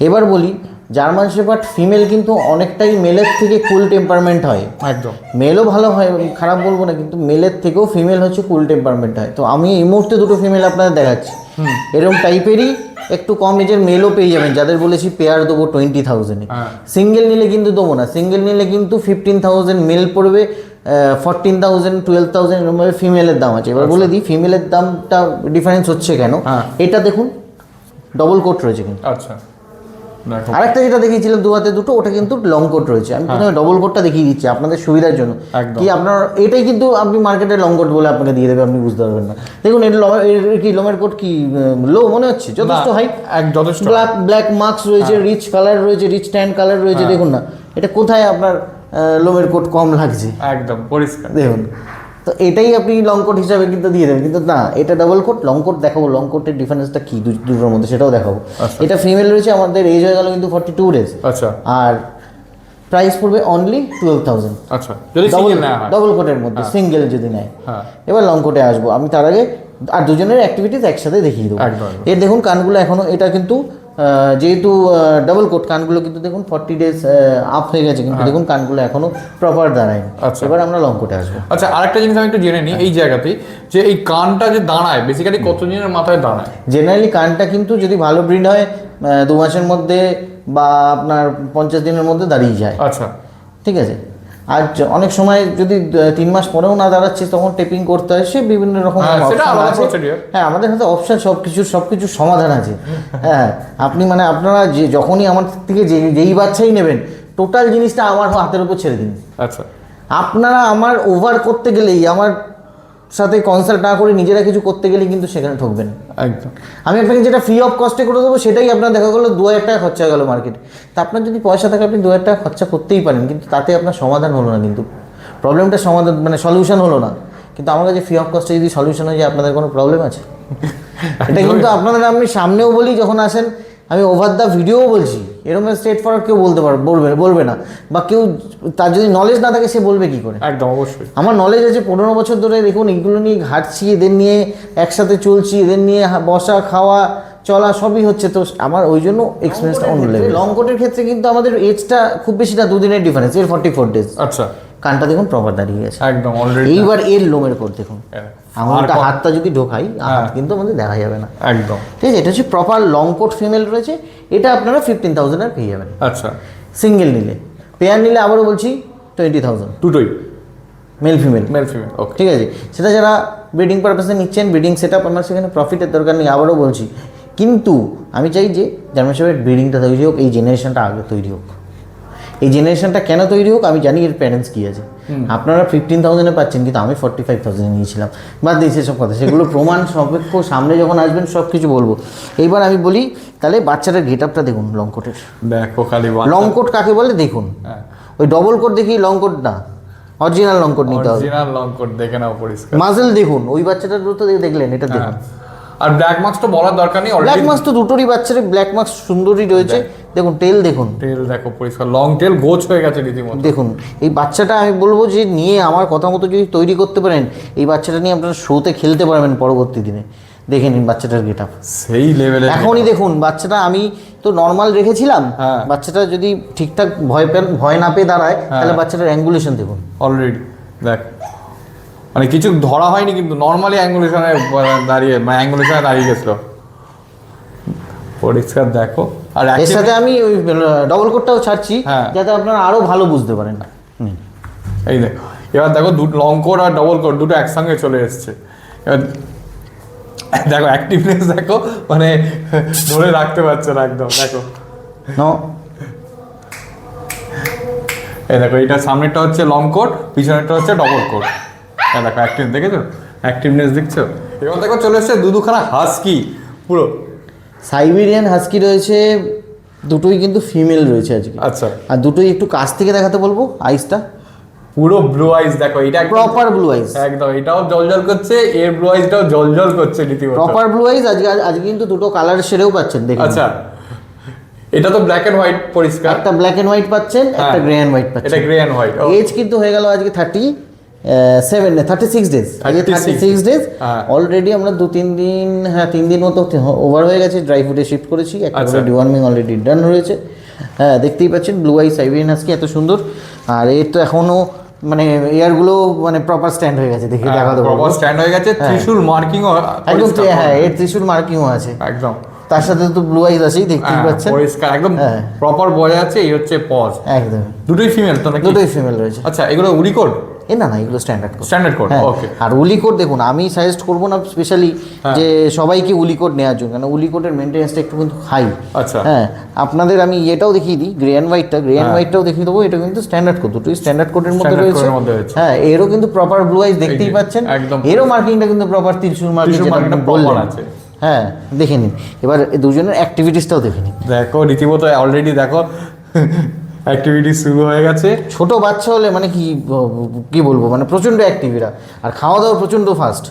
এবার বলি, জার্মান শেপার্ড ফিমেল কিন্তু অনেকটাই মেলের থেকে কুল টেম্পারমেন্ট হয়। একদম, মেলও ভালো হয়, খারাপ বলবো না, কিন্তু মেলের থেকেও ফিমেল হচ্ছে কুল টেম্পারমেন্ট হয়। তো আমি এই মুহূর্তে দুটো ফিমেল আপনাদের দেখাচ্ছি, এরকম টাইপেরই একটু কম এজের মেলও পেয়ে যাবেন, যাদের বলেছি পেয়ার দেবো 20,000-এ। সিঙ্গেল নিলে কিন্তু দেবো না, সিঙ্গেল নিলে কিন্তু 15,000 মেল পড়বে, 14,000, 12,000 এরকমভাবে ফিমেলের দাম আছে। এবার বলে দিই ফিমেলের দামটা ডিফারেন্স হচ্ছে কেন। এটা দেখুন ডবল কোট রয়েছে কিন্তু। আচ্ছা, আরেকটা যেটা দেখিয়েছিলাম দু হাতে দুটো, ওটা কিন্তু লং কোট রয়েছে। আমি প্রথমে ডবল কোটটা দেখিয়ে দিচ্ছি আপনাদের সুবিধার জন্য, কি আপনার এটাই কিন্তু আপনি মার্কেটে লং কোট বলে আপনাকে দিয়ে দেবে, আপনি বুঝতে পারবেন না। দেখুন এর কি লোমের কোট কি লো মনে হচ্ছে? যথেষ্ট হাইট, যথেষ্ট ব্ল্যাক মার্কস রয়েছে, রিচ কালার রয়েছে, রিচ ট্যান কালার রয়েছে। দেখুন না এটা কোথায় আপনার লোমের কোট কম লাগছে, একদম পরিষ্কার। দেখুন, তো এটাই আপনি লং কোট হিসাবে কিন্তু দিয়ে দেবেন, কিন্তু না এটা ডাবল কোট। লং কোট দেখাবো, লং কোটের ডিফারেন্সটা কি দুটোর মধ্যে সেটাও দেখাবো। এটা ফিমেল রয়েছে, আমাদের এজ হয়ে গেল কিন্তু 42 ডেজ। আচ্ছা, আর প্রাইস পড়বে অনলি 12,000। আচ্ছা, যদি সিঙ্গেল নেওয়া হয়, ডবল কোটের মধ্যে সিঙ্গেল যদি নেয়। এবার লং কোটে আসবো, আমি তার আগে আর দুজনের অ্যাক্টিভিটিস একসাথে দেখিয়ে দেবো। এর দেখুন কানগুলো এখনো, এটা কিন্তু যেহেতু ডাবল কোট, কানগুলো কিন্তু দেখুন 40 ডেজ আপ হয়ে গেছে, কিন্তু দেখুন কানগুলো এখনো প্রপার দাঁড়ায়নি। এবার আমরা লং কোটে আসবো। আচ্ছা, আরেকটা জিনিস আমি একটু জেনে নিই এই জায়গাতেই, যে এই কানটা যে দাঁড়ায় বেসিক্যালি কত দিনের মাথায় দাঁড়ায়? জেনারেলি কানটা কিন্তু যদি ভালো ব্রিড হয় 2 মাসের মধ্যে বা আপনার 50 দিনের মধ্যে দাঁড়িয়ে যায়। আচ্ছা, ঠিক আছে। আর অনেক সময় যদি 3 মাস পরেও না দাঁড়াচ্ছে, তখন টেপিং করতে হয়, সে বিভিন্ন রকম অপশন আছে। হ্যাঁ, আমাদের হাতে অপশন সবকিছুর সমাধান আছে। হ্যাঁ, আপনি মানে আপনারা যে যখনই আমার থেকে যেই বাচ্চাই নেবেন, টোটাল জিনিসটা আমার হাতের উপর ছেড়ে দিন। আচ্ছা, আপনারা আমার ওভার করতে গেলেই, আমার সাথে কনসাল্ট না করে নিজেরা কিছু করতে গেলে কিন্তু সেখানে ঠকবেন। একদম, আমি আপনাকে যেটা ফ্রি অফ কস্টে করে দেবো, সেটাই আপনার দেখা গেলো 2,000 টাকা খরচা গেলো মার্কেটে। তা আপনার যদি পয়সা থাকে আপনি 2,000 টাকা খরচা করতেই পারেন, কিন্তু তাতে আপনার সমাধান হলো না, কিন্তু প্রবলেমটা সমাধান মানে সলিউশন হলো না। কিন্তু আমার কাছে ফ্রি অফ কস্টে যদি সলিউশন হয়ে যায়, আপনাদের কোনো প্রবলেম আছে? এটা কিন্তু আপনাদের আমি সামনেও বলি, যখন আসেন আমি ওভার দ্য ভিডিও বলছি, এরকম স্ট্রেট ফরওয়ার্ড কেউ বলবে না, বা কেউ তার যদি নলেজ না থাকে সে বলবে কি করে? একদম অবশ্যই আমার নলেজ আছে 15 বছর ধরে, দেখুন এগুলো নিয়ে ঘাটছি, এদের নিয়ে একসাথে চলছি, এদের নিয়ে বসা খাওয়া চলা সবই হচ্ছে, তো আমার ওই জন্য এক্সপিরিয়েন্সটা অন্য লেভেল। লং কোটের ক্ষেত্রে কিন্তু আমাদের এজটা খুব বেশি না, 2 দিনের ডিফারেন্স, এর 44 ডেজ। আচ্ছা, কানটা দেখুন প্রপার দাঁড়িয়ে গেছে একদম অলরেডি। এইবার এর লোমের কোট দেখুন, আঙুলটা হাতটা যদি ঢোকাই হাত কিন্তু আমাদের দেখা যাবে না। একদম ঠিক আছে, এটা হচ্ছে প্রপার লং কোট ফিমেল রয়েছে। এটা আপনারা 15,000 আর পেয়ে যাবেন আচ্ছা। সিঙ্গেল নিলে। পেয়ার নিলে আবারও বলছি 20,000 দুটোই মেল ফিমেল। মেল ফিমেল, ওকে। ঠিক আছে, সেটা যারা ব্রিডিং পারপাসে নিচ্ছেন, ব্রিডিং সেট আপ, আমার সেখানে প্রফিটের দরকার নেই, আবারও বলছি। কিন্তু আমি চাই যে জার্মান শেফার্ড ব্রিডিংটা তৈরি হোক, এই জেনারেশনটা আগে তৈরি হোক। এই জেনারেশনটা কেন তৈরি হোক আমি জানি, এর প্যারেন্টস কী আছে। আপনারা 15,000-এ পাচ্ছেন, কিন্তু আমি 45,000-এ নিয়েছিলাম। বাদ দিই সেসব কথা, সেগুলো প্রমাণ সাপেক্ষ, সামনে যখন আসবেন সব কিছু বলবো। এইবার আমি বলি তাহলে বাচ্চাটার গেট আপটা দেখুন লং কোটের। দেখো খালি লং কোট কাকে বলে দেখুন, ওই ডবল কোট দেখি লং কোট না, অরিজিনাল লং কোট নিতে হবে। অরিজিনাল লং কোট দেখে নাও পরিষ্কার। মাজেল দেখুন, ওই বাচ্চাটার তো দেখলেন, এটা দেখুন। আর ব্ল্যাক মার্কস তো বলার দরকার নেই, ব্ল্যাক মার্কস তো দুটোরই বাচ্চার ব্ল্যাক মার্কস সুন্দরই রয়েছে। দেখুন টেল দেখুন, টেল দেখো পরিষ্কার, লং টেল গোছ হয়ে গেছে রীতিমতো। দেখুন এই বাচ্চাটা আমি বলবো যে নিয়ে আমার কথা মতো যদি তৈরি করতে পারেন, এই বাচ্চাটা নিয়ে আপনারা শোতে খেলতে পারবেন পরবর্তী দিনে। দেখে নিন বাচ্চাটার গেট আপ সেই লেভেলে এখনই দেখুন। বাচ্চাটা আমি তো নর্মাল রেখেছিলাম, বাচ্চাটা যদি ঠিকঠাক ভয় না পেয়ে দাঁড়ায়, তাহলে বাচ্চাটার অ্যাঙ্গুলেশন দেখুন অলরেডি। দেখ মানে কিছু ধরা হয়নি, কিন্তু নর্মালি অ্যাঙ্গুলেশনে দাঁড়িয়ে গেছিল পরিষ্কার। দেখো আর এর সাথে আমি ওই ডবল কোটটাও ছাড়ছি, যাতে আপনারা আরো ভালো বুঝতে পারেন। এই দেখো, এবার দেখো লং কোট আর ডবল কোট দুটো একসঙ্গে চলে এসছে। এবার দেখো অ্যাক্টিভনেস দেখো, মানে ধরে রাখতে পারছে না একদম। দেখো এই দেখো, এটা সামনেরটা হচ্ছে লং কোট, পিছনেরটা হচ্ছে ডবল কোট। দেখো অ্যাক্টিভ, দেখেছো অ্যাক্টিভনেস দেখছো। এবার দেখো চলে এসছে দুখানা হাস্কি, পুরো সাইবেরিয়ান হাস্কি রয়েছে, দুটোই কিন্তু ফিমেল রয়েছে আজকে। আচ্ছা, আর দুটোই একটু কাছ থেকে দেখাতে বলবো। আইসটা পুরো ব্লু আইস দেখো, এটা প্রপার ব্লু আইস একদম, এটাও জলজল করছে, এর ব্লু আইসটাও জলজল করছে রীতিমতো। প্রপার ব্লু আইস আজকে কিন্তু দুটো কালার শেডেও পাচ্ছেন দেখুন। আচ্ছা, এটা তো ব্ল্যাক এন্ড হোয়াইট পরিষ্কার, একটা ব্ল্যাক এন্ড হোয়াইট পাচ্ছেন, একটা গ্রে এন্ড হোয়াইট পাচ্ছেন। এটা গ্রে এন্ড হোয়াইট। এজ কিন্তু হয়ে গেল আজকে 36 ডেজ। আজকে 36 ডেজ অলরেডি। আমরা 2-3 দিন, 3 দিন মতো ওভার হয়ে গেছে, ড্রাই ফুডে শিফট করেছি। একটা করে ডিওয়ার্মিং অলরেডি ডান রয়েছে। দেখতেই পাচ্ছেন ব্লু আই সাইবেরিয়ান হাস্কি এত সুন্দর। আর এর তো এখনো মানে এয়ারগুলো মানে প্রপার স্ট্যান্ড হয়ে গেছে, দেখে দেখা দেবো। প্রপার স্ট্যান্ড হয়ে গেছে, ত্রিশূল মার্কিংও একদম। এর ত্রিশূল মার্কিংও আছে একদম। তার সাথে তো ব্লু আইজ আছেই, দেখতেই পাচ্ছেন পরিষ্কার একদম প্রপার বোঝা যাচ্ছে। এই হচ্ছে পজ, একদম দুটোই ফিমেল তো নাকি? দুটোই ফিমেল রয়েছে। আচ্ছা, এগুলো উলিকোড? না এগুলো স্ট্যান্ডার্ড কোড। স্ট্যান্ডার্ড কোড, ওকে। আর উলিকোড দেখুন, আমি সাজেস্ট করবো না স্পেশালি যে সবাইকে উলিকোড নেওয়ার জন্য, কারণ উলিকোডের মেনটেন্যান্সটা একটু কিন্তু হাই। আচ্ছা, আপনাদের আমি এটাও দেখিয়ে দিই, গ্রে অ্যান্ড হোয়াইটটাও দেখিয়ে দেবো। এটা কিন্তু স্ট্যান্ডার্ড কোড, দুটোই স্ট্যান্ডার্ড কোডের মধ্যে রয়েছে। এরও কিন্তু প্রপার ব্লু আইজ দেখতেই পাচ্ছেন, এরও মার্কিংটা কিন্তু প্রপার ত্রিশূল মার্কিং আছে। দেখে নিন। এবার দুজনের অ্যাক্টিভিটিসটাও দেখে নিন। দেখো রীতিমতো অলরেডি দেখো অ্যাক্টিভিটি শুরু হয়ে গেছে। ছোট বাচ্চা হলে মানে কি বলবো, মানে প্রচন্ড অ্যাক্টিভিরা, আর খাওয়া দাওয়া প্রচন্ড ফাস্ট।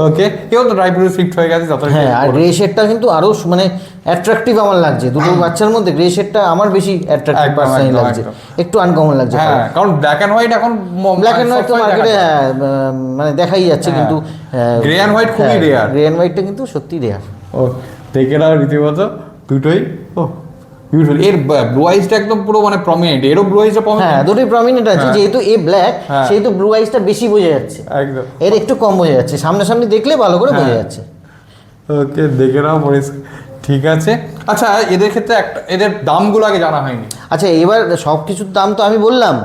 ওকে, কেউ তো ড্রাই ফ্রুট শিফট হয়ে গেছে যতটা। আর গ্রে শেডটা কিন্তু আরো মানে অ্যাট্রাকটিভ আমার লাগছে। দুটো বাচ্চার মধ্যে গ্রে শেডটা আমার বেশি অ্যাট্রাকটিভ পার্সোনালি লাগছে, একটু আনকমন লাগছে। কারণ ব্ল্যাক এন্ড হোয়াইট এখন ব্ল্যাক এন্ড হোয়াইট তো মার্কেটে মানে দেখাই যাচ্ছে, কিন্তু গ্রে এন্ড হোয়াইট খুবই রেয়ার। গ্রে এন্ড হোয়াইটটা কিন্তু সত্যি রেয়ার। ও দেখে নাও রীতিমতো দুটোই বিউটিফুল। এর ব্লু আইসটা একদম পুরো মানে প্রমিনেন্ট, এরও ব্লু আইসটা প্রমিনেন্ট। দুটোই প্রমিনেন্ট আছে, যেহেতু এ ব্ল্যাক সেহেতু ব্লু আইসটা বেশি বোঝা যাচ্ছে, একদম। এর একটু কম বোঝা যাচ্ছে, সামনাসামনি দেখলে ভালো করে বোঝা যাচ্ছে। ওকে, দেখে নাও পরিষ্কার, ঠিক আছে। আচ্ছা, এদের ক্ষেত্রে এদের দামগুলো আগে জানা হয়নি। আচ্ছা, এবার সব কিছুর দাম তো আমি বললাম,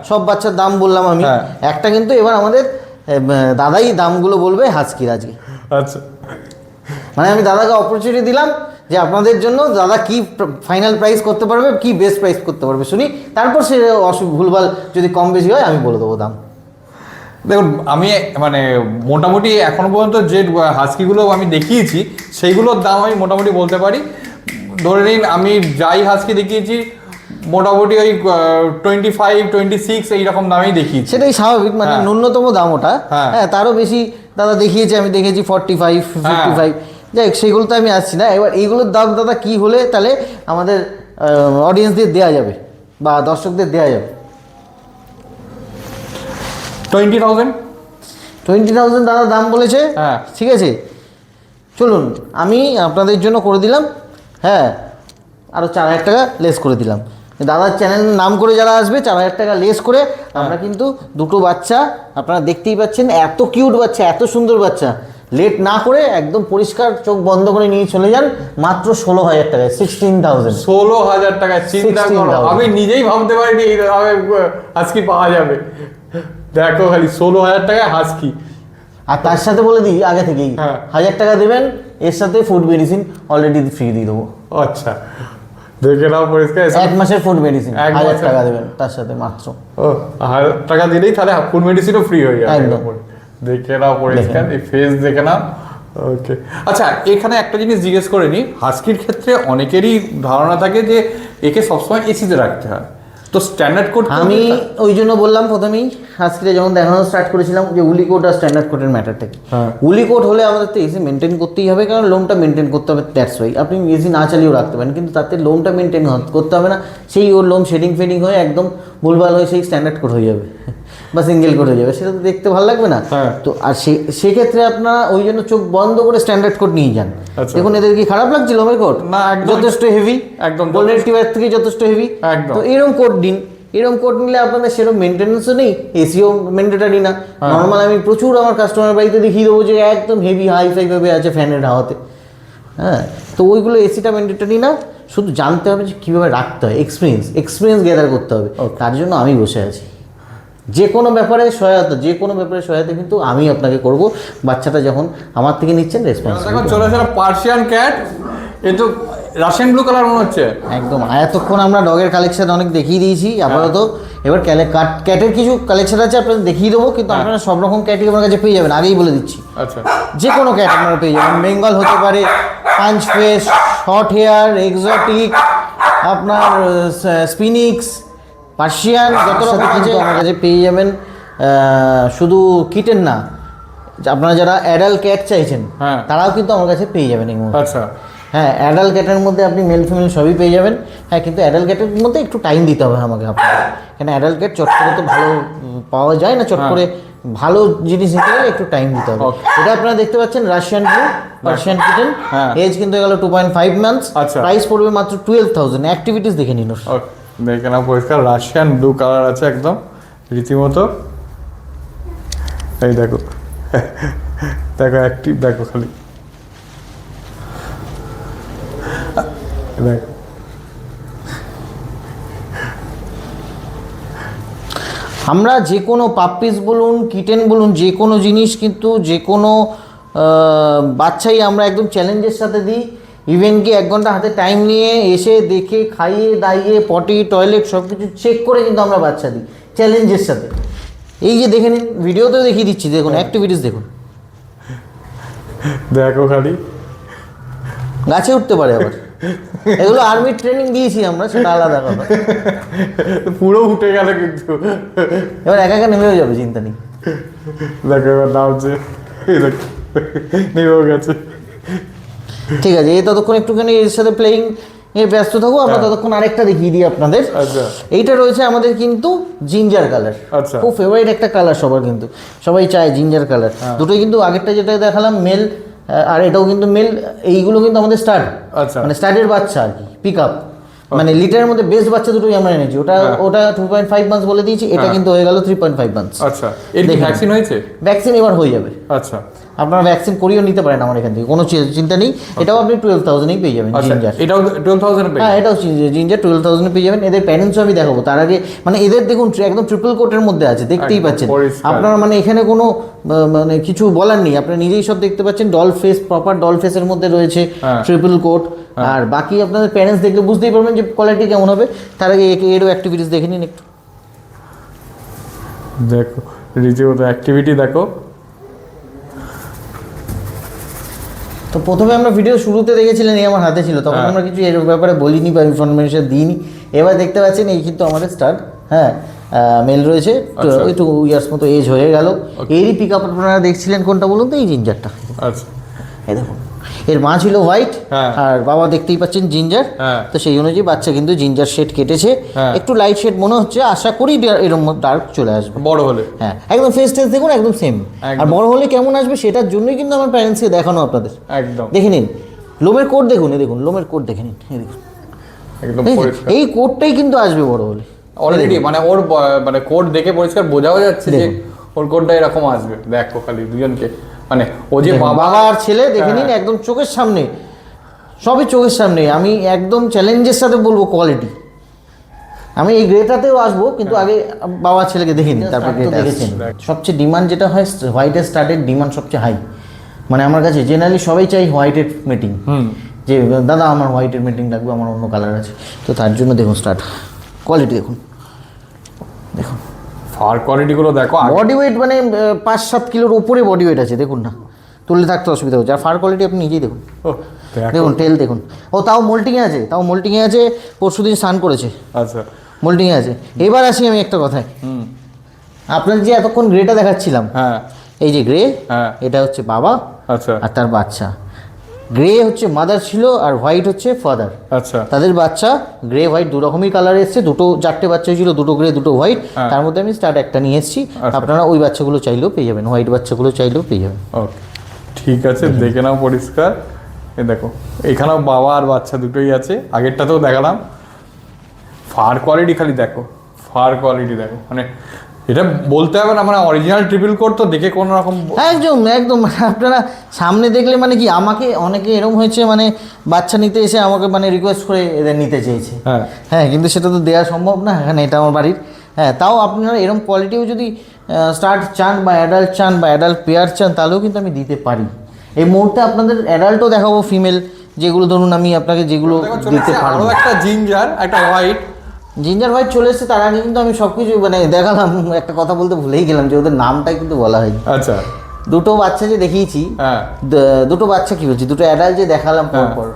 সব বাচ্চার দাম বললাম আমি। একটা কিন্তু এবার আমাদের দাদাই দামগুলো বলবে হাস্কির আজকে। আচ্ছা, মানে আমি দাদাকে অপরচুনিটি দিলাম যে আপনাদের জন্য দাদা কি ফাইনাল প্রাইস করতে পারবে, কি বেস্ট প্রাইস করতে পারবে শুনি, তারপর সে ভুলভাল যদি কম বেশি হয় আমি বলে দেবো দাম। দেখুন, আমি মানে মোটামুটি এখনো পর্যন্ত যে হাস্কিগুলো আমি দেখিয়েছি সেইগুলোর দাম আমি মোটামুটি বলতে পারি। ধরে নিন আমি যাই হাস্কি দেখিয়েছি মোটামুটি ওই 25-26 এইরকম দামেই দেখিয়েছি। সেটাই স্বাভাবিক, মানে ন্যূনতম দাম ওটা। তারও বেশি দাদা দেখিয়েছে, আমি দেখেছি 45-55। যাই হোক, সেগুলো তো আমি আসছি না। এবার এইগুলোর দাম দাদা কি হলে তাহলে আমাদের অডিয়েন্সদের দেওয়া যাবে বা দর্শকদের দেওয়া যাবে? 20,000 দাদা দাম বলেছে। ঠিক আছে, চলুন আমি আপনাদের জন্য করে দিলাম, আরও 4,000 টাকা লেস করে দিলাম। দাদার চ্যানেলের নাম করে যারা আসবে 4,000 টাকা লেস করে আমরা কিন্তু দুটো বাচ্চা আপনারা দেখতেই পাচ্ছেন, এত কিউট বাচ্চা, এত সুন্দর বাচ্চা, লেট না করে একদম পরিষ্কার চোখ বন্ধ করে নিয়ে চলে যান মাত্র 16,000 টাকায়, 16,000। 16,000 টাকায়, চিন্তা করো, 16,000 আমি নিজেই ভাবতে পারিনি এইভাবে হাস্কি পাওয়া যাবে। দেখো খালি 16,000 টাকায় হাস্কি। আর তার সাথে বলে দিই আগে থেকেই, হ্যাঁ। 1,000 টাকা দেবেন, এর সাথে ফুড মেডিসিন অলরেডি ফ্রি দিয়ে দেবো। আচ্ছা, দেখে নাও পরিষ্কার। 1 মাসের ফুড মেডিসিন 1,000 মাসের। টাকা দেবেন তার সাথে মাত্র। ও, 1,000 টাকা দিলেই তাহলে ফুড মেডিসিনও ফ্রি হয়ে যাবে। একদম। দেখে নাও পরিষ্কার, এই ফেস দেখে নাও। ওকে, আচ্ছা এখানে একটা জিনিস জিজ্ঞেস করে নি, হাস্কির ক্ষেত্রে অনেকেরই ধারণা থাকে যে একে সবসময় এসিতে রাখতে হয়, তো স্ট্যান্ডার্ড কোড আমি ওই জন্য বললাম প্রথমেই আজকে যখন দেখানো স্টার্ট করেছিলাম যে উলি কোট আর স্ট্যান্ডার্ড কোটের ম্যাটারটা কি। হ্যাঁ। উলি কোট হলে আমাদের তো এসি মেনটেন করতেই হবে, কারণ লোমটা মেনটেন করতে হবে, দ্যাটস ওয়াই। আপনি এসি না চালিয়েও রাখতে পারেন, কিন্তু তাতে লোমটা মেনটেন করতে হবে না, সেই ওর লোম শেডিং ফেডিং হয়ে একদম ভুলভাল হয়ে সেই স্ট্যান্ডার্ড কোট হয়ে যাবে বা সিঙ্গেল কোট হয়ে যাবে, সেটা তো দেখতে ভালো লাগবে না। হ্যাঁ। তো আর সেক্ষেত্রে আপনারা ওই জন্য চোখ বন্ধ করে স্ট্যান্ডার্ড কোট নিয়ে যান। আচ্ছা। দেখুন এদের কি খারাপ লাগছে লোমের কোট? না, একদম। যথেষ্ট হেভি, একদম গোল্ডেন রিট্রিভার থেকে যথেষ্ট হেভি। একদম। তো এরকম কোট দিন, এরকম কোট নিলে আপনাদের সেরকম মেনটেন্যান্সও নেই, এসিও ম্যান্ডেটারি না। নর্মাল আমি প্রচুর আমার কাস্টমার বাড়িতে দেখিয়ে দেবো যে একদম হেভি হাই ফাই ভাবে আছে ফ্যানের হাওয়াতে। হ্যাঁ, তো ওইগুলো এসিটা ম্যান্ডেটারি না, শুধু জানতে হবে যে কীভাবে রাখতে হয়, এক্সপিরিয়েন্স গ্যাদার করতে হবে। তার জন্য আমি বসে আছি, যে কোনো ব্যাপারে সহায়তা কিন্তু আমি আপনাকে করব। বাচ্চাটা যখন আমার থেকে নিচ্ছেন এখন রেসপন্সিবিলিটি চলে আসে পার্সিয়ান ক্যাট, কিন্তু রাশিয়ান ব্লু কালার মনে হচ্ছে। একদম। এতক্ষণ আমরা ডগের কালেকশন অনেক দেখিয়ে দিয়েছি, আপাতত এবার ক্যাটের কিছু কালেকশন আছে আপনাদের দেখিয়ে দেবো, কিন্তু আপনারা সব রকম ক্যাটই আমার কাছে পেয়ে যাবেন, আগেই বলে দিচ্ছি। আচ্ছা, যে কোনো ক্যাট আপনারা পেয়ে যাবেন, বেঙ্গল হতে পারে, punch face, short hair, exotic, আপনার স্পিনিক্স, পার্সিয়ান, যত রকম আছে আমার কাছে পেয়ে যাবেন। শুধু কিটেন না, আপনারা যারা অ্যাডাল্ট ক্যাট চাইছেন হ্যাঁ। তারাও কিন্তু আমার কাছে পেয়ে যাবেন এই মুহূর্তে। আচ্ছা, হ্যাঁ, অ্যাডাল্ট ক্যাটের মধ্যে আপনি মেল ফিমেল সবই পেয়ে যাবেন। হ্যাঁ, কিন্তু অ্যাডাল্ট ক্যাটের মধ্যে একটু টাইম দিতে হবে আমাকে আপনাকে, কেন অ্যাডাল্ট ক্যাট চট করে তো ভালো পাওয়া যায় না, চট করে ভালো জিনিস নিতে গেলে একটু টাইম দিতে হবে। Okay. এটা আপনারা দেখতে পাচ্ছেন রাশিয়ান ব্লু, পার্সিয়ান কিটেন, হ্যাঁ। এজ কিন্তু গেল 2.5 মান্থস। আচ্ছা। প্রাইস পড়বে মাত্র 12,000। অ্যাক্টিভিটিস দেখে নিন ওর। ওকে, দেখে নাও পরিষ্কার, রাশিয়ান ব্লু কালার আছে একদম রীতিমতো। এই দেখো দেখো অ্যাক্টিভ, দেখো খালি দেখো। আমরা যে কোনো পাপ্পিস বলুন, কিটেন বলুন, যে কোনো জিনিস কিন্তু যে কোনো বাচ্চাই আমরা একদম চ্যালেঞ্জের সাথে দিই। ইভেন কি 1 ঘন্টা হাতে টাইম নিয়ে এসে দেখে খাইয়ে দাইয়ে পটি টয়লেট সব কিছু চেক করে কিন্তু আমরা বাচ্চা দিই চ্যালেঞ্জের সাথে। এই যে দেখে নিন, ভিডিওতেও দেখিয়ে দিচ্ছি, দেখুন অ্যাক্টিভিটিস দেখুন, দেখো খালি গাছে উঠতে পারে আবার। এগুলো আর্মির ট্রেনিং দিয়েছি আমরা, সেটা আলাদা কথা। পুরো উঠে গেল কিন্তু। এবার একা একা নেমেও যাবে, চিন্তা নেই। দেখো এবার নামছে, এই দেখো নেমেও গেছে। ঠিক আছে, এই ততক্ষণ একটুখানি এর সাথে প্লেয়িং এ ব্যস্ত থাকবো। আমরা ততক্ষণ আরেকটা দেখিয়ে দিই আপনাদের। আচ্ছা। এইটা রয়েছে আমাদের কিন্তু জিঞ্জার কালার, আচ্ছা। খুব ফেভারিট একটা কালার সবার, কিন্তু সবাই চায় জিঞ্জার কালার। দুটোই কিন্তু আগেরটা যেটা দেখালাম মেল, আর এটাও কিন্তু মেল। এইগুলো কিন্তু আমাদের স্টার্ট, আচ্ছা। মানে স্টার্টের বাচ্চা আর কি, পিক আপ, মানে লিটারের মধ্যে বেস্ট বাচ্চা দুটোই আমরা এনেছি। ওটা 2.5 মান্থস বলে দিয়েছি, এটা কিন্তু হয়ে গেল 3.5 মান্থস। আচ্ছা, এর কি দেখুন। ভ্যাকসিন হয়েছে? ভ্যাকসিন এবার হয়ে যাবে, আচ্ছা আপনারা ভ্যাকসিন করিয়েও নিতে পারেন আমার এখান থেকে, কোনো চিন্তা নেই। এটাও আপনি 12,000-এই পেয়ে যাবেন আচ্ছা, জিঞ্জার। এটাও 12,000 এ হ্যাঁ, এটাও জিঞ্জার 12,000-এ পেয়ে যাবেন। এদের প্যারেন্টসও আমি দেখাবো, তার আগে মানে এদের দেখুন একদম ট্রিপল কোটের মধ্যে আছে, দেখতেই একদম পাচ্ছেন পরিষ্কার। আপনারা, মানে এখানে কোনো মানে কিছু বলার নেই, আপনারা নিজেই সব দেখতে পাচ্ছেন। ডল ফেস, প্রপার ডল ফেসের মধ্যে রয়েছে হ্যাঁ। Triple coat. আর বাকি আপনাদের প্যারেন্টস দেখলে বুঝতেই পারবেন যে কোয়ালিটি কেমন হবে। তার আগে এরও অ্যাক্টিভিটিস দেখে নিন একটু। দেখো রীতিমতো অ্যাক্টিভিটি দেখো। তো প্রথমে আমরা ভিডিও শুরুতে দেখেছিলেন, এই আমার হাতে ছিল, তখন আমরা কিছু এর ব্যাপারে বলিনি বা ইনফরমেশন দিইনি। এবার দেখতে পাচ্ছেন এই কিন্তু আমাদের স্টার্ট। হ্যাঁ, মেল রয়েছে, আচ্ছা। ওই 2 ইয়ার্স মতো এজ হয়ে গেল। এরই পিক আপ আপনারা দেখছিলেন কোনটা বলুন তো? এই জিঞ্জারটা। আচ্ছা, এই দেখুন, এর মা ছিল হোয়াইট, হ্যাঁ। আর বাবা দেখতেই পাচ্ছেন জিঞ্জার। হ্যাঁ। তো সেই অনুযায়ী বাচ্চা কিন্তু জিঞ্জার শেড কেটেছে, হ্যাঁ। একটু লাইট শেড মনে হচ্ছে, আশা করি এরকম ডার্ক চলে আসবে। বড় হলে হ্যাঁ, একদম ফেস টেস দেখুন একদম সেম। একদম। আর বড় হলে কেমন আসবে সেটার জন্যই কিন্তু আমার প্যারেন্টসকে দেখানো আপনাদের। একদম দেখে নিন লোমের কোট, দেখুন এই দেখুন লোমের কোট দেখে নিন, এই দেখুন একদম পরিষ্কার। এই কোটটাই কিন্তু আসবে বড় হলে অলরেডি মানে ওর মানে কোড দেখে পরিষ্কার বোঝাও যাচ্ছে যে দেখুন। ওর কোডটা এরকম আসবে। দেখো খালি দুজনকে, মানে ও যে দেখুন, বাবা বাবা আর ছেলে দেখে নিন, একদম চোখের সামনে, সবই চোখের সামনে। আমি একদম চ্যালেঞ্জের সাথে বলবো কোয়ালিটি। আমি এই গ্রেটাতেও আসবো, কিন্তু আগে বাবা ছেলেকে দেখে নিন, তারপর গ্রেটা দেখেছেন। সবচেয়ে ডিমান্ড যেটা হয় হোয়াইটের স্টার্টের ডিমান্ড সবচেয়ে হাই। মানে আমার কাছে জেনারেলি সবাই চাই হোয়াইটের মিটিং, যে দাদা আমার হোয়াইটের মিটিং লাগবে, আমার অন্য কালার আছে। তো তার জন্য দেখুন স্টার্ট কোয়ালিটি দেখুন, দেখুন ফার কোয়ালিটি গুলো দেখো। বডি ওয়েট মানে 5-7 কিলোর উপরে বডি ওয়েট আছে, দেখুন না, তুললে থাকতে অসুবিধা হচ্ছে। আর ফার কোয়ালিটি আপনি নিজেই দেখুন, ও, দেখো। দেখুন টেল দেখুন। ও তাও মোল্টিংয়ে আছে, পরশুদিন স্নান করেছে, আচ্ছা, মোল্টিংয়ে আছে। এবার আসি আমি একটা কথায়, আপনার যে এতক্ষণ গ্রেটা দেখাচ্ছিলাম, হ্যাঁ এই যে গ্রে, হ্যাঁ এটা হচ্ছে বাবা আচ্ছা আর তার বাচ্চা। গ্রে হচ্ছে মাদার ছিল আর হোয়াইট হচ্ছে ফাদার। আচ্ছা তাদের বাচ্চা গ্রে হোয়াইট দু রকমই কালার এসছে, চারটে বাচ্চা ছিল, দুটো গ্রে দুটো হোয়াইট। হ্যাঁ। তার মধ্যে আমি স্টার্ট একটা নিয়ে এসেছি। আচ্ছা। আপনারা ওই বাচ্চাগুলো চাইলেও পেয়ে যাবেন, হোয়াইট বাচ্চাগুলো চাইলেও পেয়ে যাবেন। ওকে, ঠিক আছে, দেখে নাও পরিষ্কার। এ দেখো এখানেও বাবা আর বাচ্চা দুটোই আছে, আগেরটাতেও দেখালাম। ফার কোয়ালিটি খালি দেখো, ফার কোয়ালিটি দেখো, মানে এটা বলতে হবে না, মানে অরিজিনাল ট্রিপল কোট তো দেখে কোনো রকম একদম একদম আপনারা সামনে দেখলে মানে কি, আমাকে অনেকে এরকম হয়েছে, মানে বাচ্চা নিতে এসে আমাকে মানে রিকোয়েস্ট করে এদের নিতে চেয়েছে। হ্যাঁ হ্যাঁ, কিন্তু সেটা তো দেওয়া সম্ভব না, এখানে এটা আমার বাড়ির। হ্যাঁ, তাও আপনারা এরকম কোয়ালিটিও যদি স্টার্ট চান বা অ্যাডাল্ট চান বা অ্যাডাল্ট পেয়ার চান, তাহলেও কিন্তু আমি দিতে পারি। এই মুহূর্তে আপনাদের অ্যাডাল্টও দেখাবো, ফিমেল যেগুলো ধরুন আমি আপনাকে যেগুলো দিতে পারবো। আরো একটা জিঞ্জার, একটা হোয়াইট। জিঞ্জার হোয়াইট চলে এসেছে, তার আগে কিন্তু আমি সব কিছু মানে দেখালাম। একটা কথা বলতে ভুলেই গেলাম যে ওদের নামটা কিন্তু বলা হয়নি। আচ্ছা দুটো বাচ্চা যে দেখিয়েছি, হ্যাঁ দুটো বাচ্চা কি বলছি, দুটো অ্যাডাল্ট যে দেখালাম হ্যাঁ। পরপর,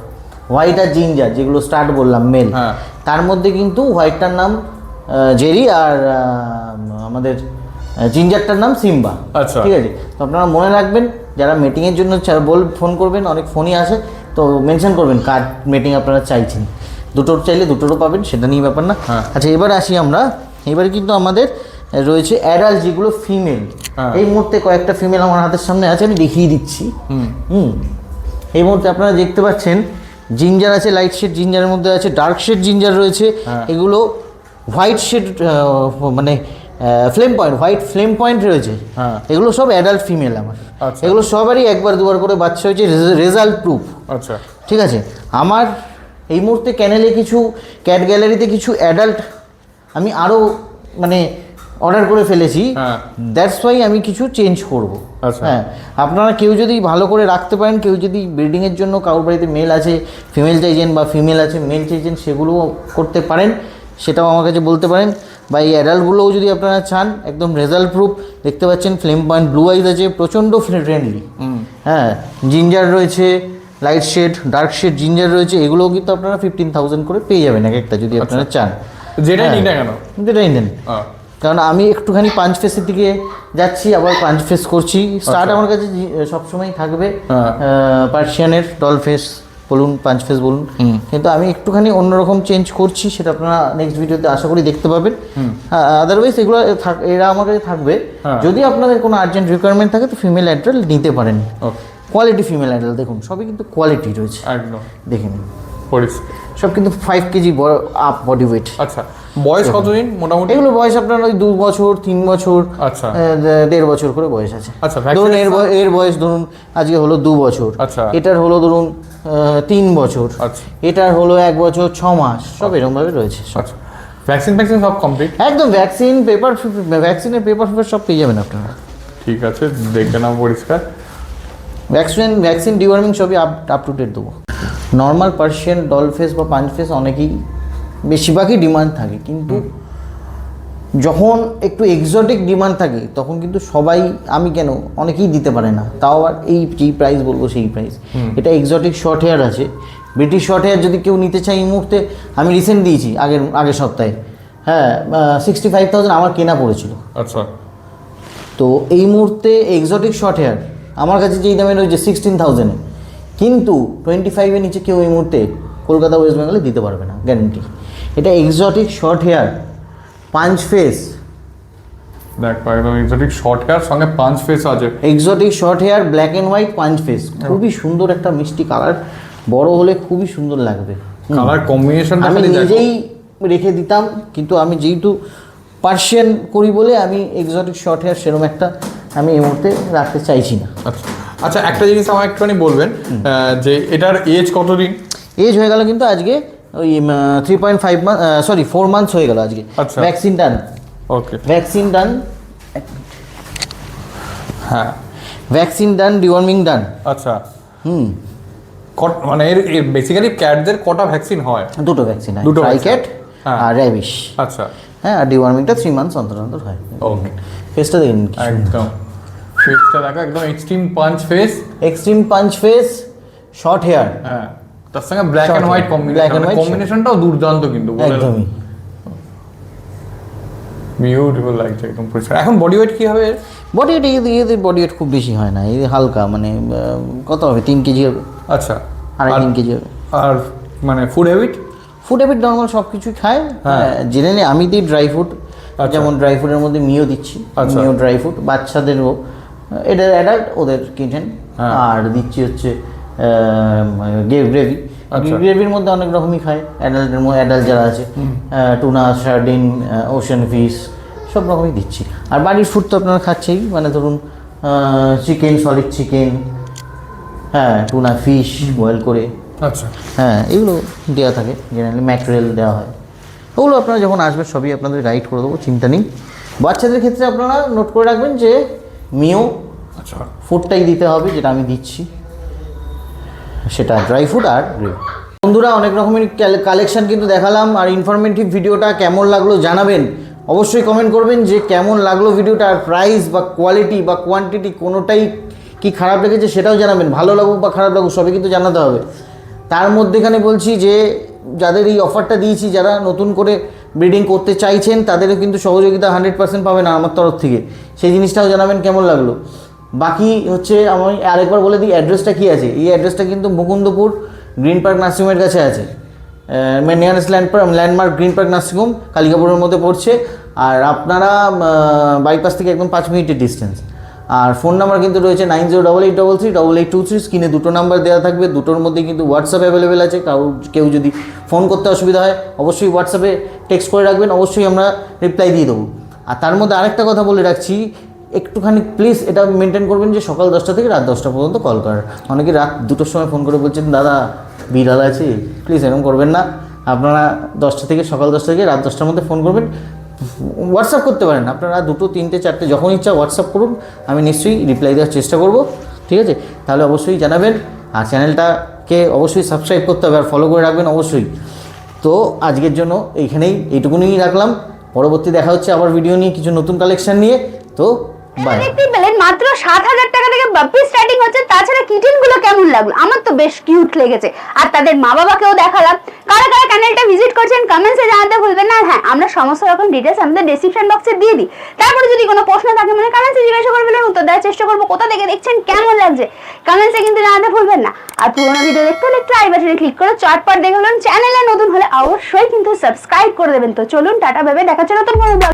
হোয়াইট আর জিঞ্জার যেগুলো স্টার্ট বললাম মেল, হ্যাঁ। তার মধ্যে কিন্তু হোয়াইটটার নাম জেরি আর আমাদের জিঞ্জারটার নাম সিম্বা। আচ্ছা। ঠিক আছে, তো আপনারা মনে রাখবেন, যারা মিটিংয়ের জন্য ফোন করবেন, অনেক ফোনই আসে, তো মেনশন করবেন কার মিটিং আপনারা চাইছেন। দুটোর চাইলে দুটোরও পাবেন, সেটা নিয়ে ব্যাপার না। হ্যাঁ। আচ্ছা, এবার আসি আমরা। এবারে কিন্তু আমাদের রয়েছে অ্যাডাল্ট যেগুলো ফিমেল। হ্যাঁ। এই মুহূর্তে কয়েকটা ফিমেল আমার হাতের সামনে আছে, আমি দেখিয়ে দিচ্ছি। এই মুহূর্তে আপনারা দেখতে পাচ্ছেন জিঞ্জার আছে, লাইট শেড জিঞ্জারের মধ্যে আছে, ডার্ক শেড জিঞ্জার রয়েছে। হ্যাঁ। এগুলো হোয়াইট শেড মানে flame point, white flame point রয়েছে। হ্যাঁ। এগুলো সব অ্যাডাল্ট ফিমেল আমার। আচ্ছা। এগুলো সবারই একবার দুবার করে বাচ্চা হয়েছে, রেজাল্ট প্রুফ। আচ্ছা ঠিক আছে, আমার এই মুহূর্তে ক্যানেলে কিছু ক্যাট গ্যালারিতে কিছু অ্যাডাল্ট আমি আরও মানে অর্ডার করে ফেলেছি। হ্যাঁ। দ্যাটস ওয়াই আমি কিছু চেঞ্জ করব। আচ্ছা। হ্যাঁ, আপনারা কেউ যদি ভালো করে রাখতে পারেন, কেউ যদি ব্রিডিংয়ের জন্য কারোর বাড়িতে মেল আছে ফিমেল চাইছেন, বা ফিমেল আছে মেল চাইছেন, সেগুলোও করতে পারেন, সেটাও আমার কাছে বলতে পারেন। বা এই অ্যাডাল্টগুলোও যদি আপনারা চান, একদম রেজাল্ট প্রুফ। দেখতে পাচ্ছেন ফ্লেম পয়েন্ট ব্লু আইজ আছে, প্রচণ্ড ফ্রেন্ডলি। হ্যাঁ, জিঞ্জার রয়েছে, light shade dark shade ginger রয়েছে, এগুলোও কিন্তু আপনারা 15,000 করে পেয়ে যাবেন এক একটা, যদি আপনারা চান। যেটাই হ্যাঁ, নিন না কেন। যেটাই নেন, কারণ আমি একটুখানি পাঞ্চ ফেসের দিকে যাচ্ছি, আবার পাঞ্চ ফেস করছি। স্টার্ট আমার কাছে সবসময় থাকবে হ্যাঁ। পার্সিয়ানের ডল ফেস বলুন, পাঞ্চ ফেস বলুন, কিন্তু আমি একটুখানি অন্যরকম চেঞ্জ করছি, সেটা আপনারা নেক্সট ভিডিওতে আশা করি দেখতে পাবেন। আদারওয়াইজ এগুলো এরা আমার কাছে থাকবে। হ্যাঁ। যদি আপনাদের কোনো আর্জেন্ট রিকোয়ারমেন্ট থাকে, তো ফিমেল অ্যাডাল্ট নিতে পারেন। ওকে, কোয়ালিটি ফিমেল অ্যাডাল্ট দেখুন, সবই কিন্তু কোয়ালিটি রয়েছে, একদম দেখে নিন। পরিষ্কার। সব কিন্তু 5 কেজি আপ বডি ওয়েট। আচ্ছা, বয়স কতদিন মোটামুটি? এগুলো বয়স আপনার ওই 2 বছর 3 বছর, আচ্ছা 1.5 বছর করে বয়স আছে। আচ্ছা, ধরুন vaccination? এর বয়স ধরুন আজকে হলো 2 বছর, আচ্ছা। এটার হলো ধরুন 3 বছর, আচ্ছা এটার হলো 1 বছর 6 মাস, সব এরকমভাবে রয়েছে সব। আচ্ছা, ভ্যাকসিন সব কমপ্লিট? একদম ভ্যাকসিনের পেপার সব পেয়ে যাবেন আপনারা। ঠিক আছে, দেখে নাও পরিষ্কার। ভ্যাকসিন ডিওয়ার্মিং সবই আপ টু ডেট দেবো। নর্মাল পার্সিয়ান ডল ফেস বা পাঞ্চ ফেস অনেকেই বেশিরভাগই ডিমান্ড থাকে, কিন্তু যখন একটু এক্সোটিক ডিমান্ড থাকে, তখন কিন্তু সবাই, আমি কেন, অনেকেই দিতে পারে না। তাও আবার এই যেই প্রাইস বলবো সেই প্রাইস। এটা এক্সোটিক শর্ট হেয়ার আছে, ব্রিটিশ শর্ট হেয়ার যদি কেউ নিতে চায় এই মুহূর্তে, আমি রিসেন্ট দিয়েছি আগের সপ্তাহে। হ্যাঁ, 65,000 আমার কেনা পড়েছিল। আচ্ছা তো এই মুহূর্তে এক্সোটিক শর্ট হেয়ার আমার কাছে যেই দামে রয়েছে 16,000-এ, কিন্তু 25-এর নিচে কেউ এই মুহূর্তে কলকাতা ওয়েস্ট বেঙ্গলে দিতে পারবে না, গ্যারেন্টি। এটা exotic short hair punch face, দেখ একদম এক্সোটিক শর্ট হেয়ার সঙ্গে পাঞ্চ ফেস আছে। Exotic short hair black and white punch face, খুবই সুন্দর একটা মিষ্টি কালার, বড় হলে খুবই সুন্দর লাগবে। কালার কম্বিনেশনটা আমি খালি দেখো। নিজেই রেখে দিতাম, কিন্তু আমি যেহেতু পার্সিয়ান করি বলে আমি এক্সোটিক শর্ট হেয়ার সেরকম একটা আমি এই মুহূর্তে রাখতে চাইছি না। আচ্ছা আচ্ছা, একটা জিনিস আমার একটুখানি বলবেন যে এটার এজ কতদিন? এজ হয়ে গেল কিন্তু আজকে ওই 3.5 মান্থ, সরি 4 মান্থস হয়ে গেল আজকে। আচ্ছা। ভ্যাকসিন ডান, ওকে, ভ্যাকসিন ডান, হ্যাঁ ভ্যাকসিন ডান, ডিওয়ার্মিং ডান। আচ্ছা মানে এর বেসিক্যালি ক্যাটদের কটা ভ্যাকসিন হয়? দুটো ভ্যাকসিন হয়, দুটো ট্রাইক্যাট হ্যাঁ। আর র্যাবিশ। আচ্ছা হ্যাঁ, আর ডিওয়ার্মিংটা 3 মান্থস অন্তর অন্তর হয়। ওকে, ফেসটা দেখুন, একদম ফেসটা দেখো, একদম extreme punch face. Extreme punch face, short hair. হ্যাঁ, তার সঙ্গে black Short and white hair, black and combination, white কম্বিনেশনটাও দুর্দান্ত কিন্তু একদমই। বিউটিফুল লাগছে, একদম পরিষ্কার। এখন বডি ওয়েট কি হবে? বডি ওয়েট এদের বডি ওয়েট খুব বেশি হয় না, এই হালকা, মানে কত হবে, 3 কেজি হবে, আচ্ছা, 2.5-3 কেজি হবে। আর মানে food habit? Food habit normal সব কিছুই খায়। হ্যাঁ। জেনে নিই, আমি দিই ড্রাই ফ্রুট, আচ্ছা। যেমন ড্রাই ফ্রুটের মধ্যে মিও দিচ্ছি, আচ্ছা। মিও ড্রাই ফ্রুট বাচ্চাদেরও, এটা অ্যাডাল্ট ওদের কিনেন। হ্যাঁ। আর দিচ্ছি হচ্ছে গ্রেভি। আচ্ছা। গ্রেভির মধ্যে অনেক রকমই খায় অ্যাডাল্টের মধ্যে, অ্যাডাল্ট যারা আছে, টুনা, সার্ডিন, ওশান ফিশ, সব রকমই দিচ্ছি। আর বাড়ির ফুড তো আপনারা খাচ্ছেই, মানে ধরুন চিকেন, সলিড চিকেন, হ্যাঁ, টুনা ফিশ বয়েল করে, আচ্ছা হ্যাঁ, এগুলো দেওয়া থাকে, জেনারেলি ম্যাটেরিয়াল দেওয়া হয়। ওগুলো আপনারা যখন আসবেন সবই আপনাদের গাইড করে দেবো, চিন্তা নেই। বাচ্চাদের ক্ষেত্রে আপনারা নোট করে রাখবেন যে মিও আচ্ছা ফুডটাই দিতে হবে, যেটা আমি দিচ্ছি, সেটা ড্রাই ফ্রুট আর গ্রেভি। বন্ধুরা, অনেক রকমের কালেকশন কিন্তু দেখালাম, আর ইনফরমেটিভ ভিডিওটা কেমন লাগলো জানাবেন, অবশ্যই কমেন্ট করবেন যে কেমন লাগলো ভিডিওটা, আর প্রাইস বা কোয়ালিটি বা কোয়ান্টিটি কোনোটাই কি খারাপ লেগেছে সেটাও জানাবেন, ভালো লাগুক বা খারাপ লাগুক সবই কিন্তু জানাতে হবে। তার মধ্যেখানে বলছি যে যাদের এই অফারটা দিয়েছি, যারা নতুন করে ব্রিডিং করতে চাইছেন, তাদেরও কিন্তু সহযোগিতা 100% পাবেন আমার তরফ থেকে, সেই জিনিসটাও জানাবেন কেমন লাগলো। বাকি হচ্ছে আমি আরেকবার বলে দিই অ্যাড্রেসটা কী আছে। এই অ্যাড্রেসটা কিন্তু মুকুন্দপুর গ্রিন পার্ক নার্সিংহোমের কাছে আছে, nearest landmark green park nursing home কালিকাপুরের মধ্যে পড়ছে। আর আপনারা বাইপাস থেকে একদম 5 মিনিটের ডিস্টেন্স। আর ফোন নাম্বার কিন্তু রয়েছে 9088338823, স্ক্রিনে দুটো নাম্বার দেওয়া থাকবে, দুটোর মধ্যে কিন্তু হোয়াটসঅ্যাপ অ্যাভেলেবেল আছে। কেউ যদি ফোন করতে অসুবিধা হয় অবশ্যই হোয়াটসঅ্যাপে টেক্সট করে রাখবেন, অবশ্যই আমরা রিপ্লাই দিয়ে দেবো। আর তার মধ্যে আরেকটা কথা বলে রাখছি, একটুখানি প্লিজ এটা মেনটেন করবেন যে সকাল 10টা থেকে রাত 10টা পর্যন্ত কল করার। অনেকে রাত 2টোর সময় ফোন করে বলছেন দাদা বিড়াল আছে, প্লিজ এরকম করবেন না। আপনারা 10টা থেকে সকাল 10টা থেকে রাত 10টার মধ্যে ফোন করবেন। হোয়াটসঅ্যাপ করতে পারেন আপনারা, 2টো 3টে 4টে যখন ইচ্ছা হোয়াটসঅ্যাপ করুন, আমি নিশ্চয়ই রিপ্লাই দেওয়ার চেষ্টা করব, ঠিক আছে? তাহলে অবশ্যই জানাবেন। আর চ্যানেলটাকে অবশ্যই সাবস্ক্রাইব করতে হবে আর ফলো করে রাখবেন অবশ্যই। তো আজকের জন্য এইটুকুনি রাখলাম, পরবর্তী দেখা হচ্ছে আবার ভিডিও নিয়ে, কিছু নতুন কালেকশন নিয়ে। তো বাই। দেখতেই পেলেন মাত্র 7,000 টাকা থেকে পাপ্পি স্টার্টিং হচ্ছে। তাছাড়া কিটেন গুলো কেমন লাগলো? আমার তো বেশ কিউট লেগেছে, আর তাদের মা বাবাকেও দেখালাম। কারা কারা চ্যানেলটা ভিজিট করছেন কমেন্টসে জানাতে ভুলবেন না। হ্যাঁ, আমরা সমস্ত রকম ডিটেলস আমাদের ডেসক্রিপশন বক্সে দিয়ে দিই। তারপরে যদি কোনো প্রশ্ন থাকে মনে কমেন্টসে জিজ্ঞাসা করে ফেলেন, উত্তর দেওয়ার চেষ্টা করবো। কোথা থেকে দেখছেন, কেমন লাগছে কমেন্টসে কিন্তু জানাতে ভুলবেন না। আর পুরোনো ভিডিও দেখতে হলে একটু আই বাটনে ক্লিক করে চটপট দেখে ফেলুন। চ্যানেলে নতুন হলে অবশ্যই কিন্তু সাবস্ক্রাইব করে দেবেন। তো চলুন, টাটা ভেবে দেখা হচ্ছে নতুন কোনো ব্লগ।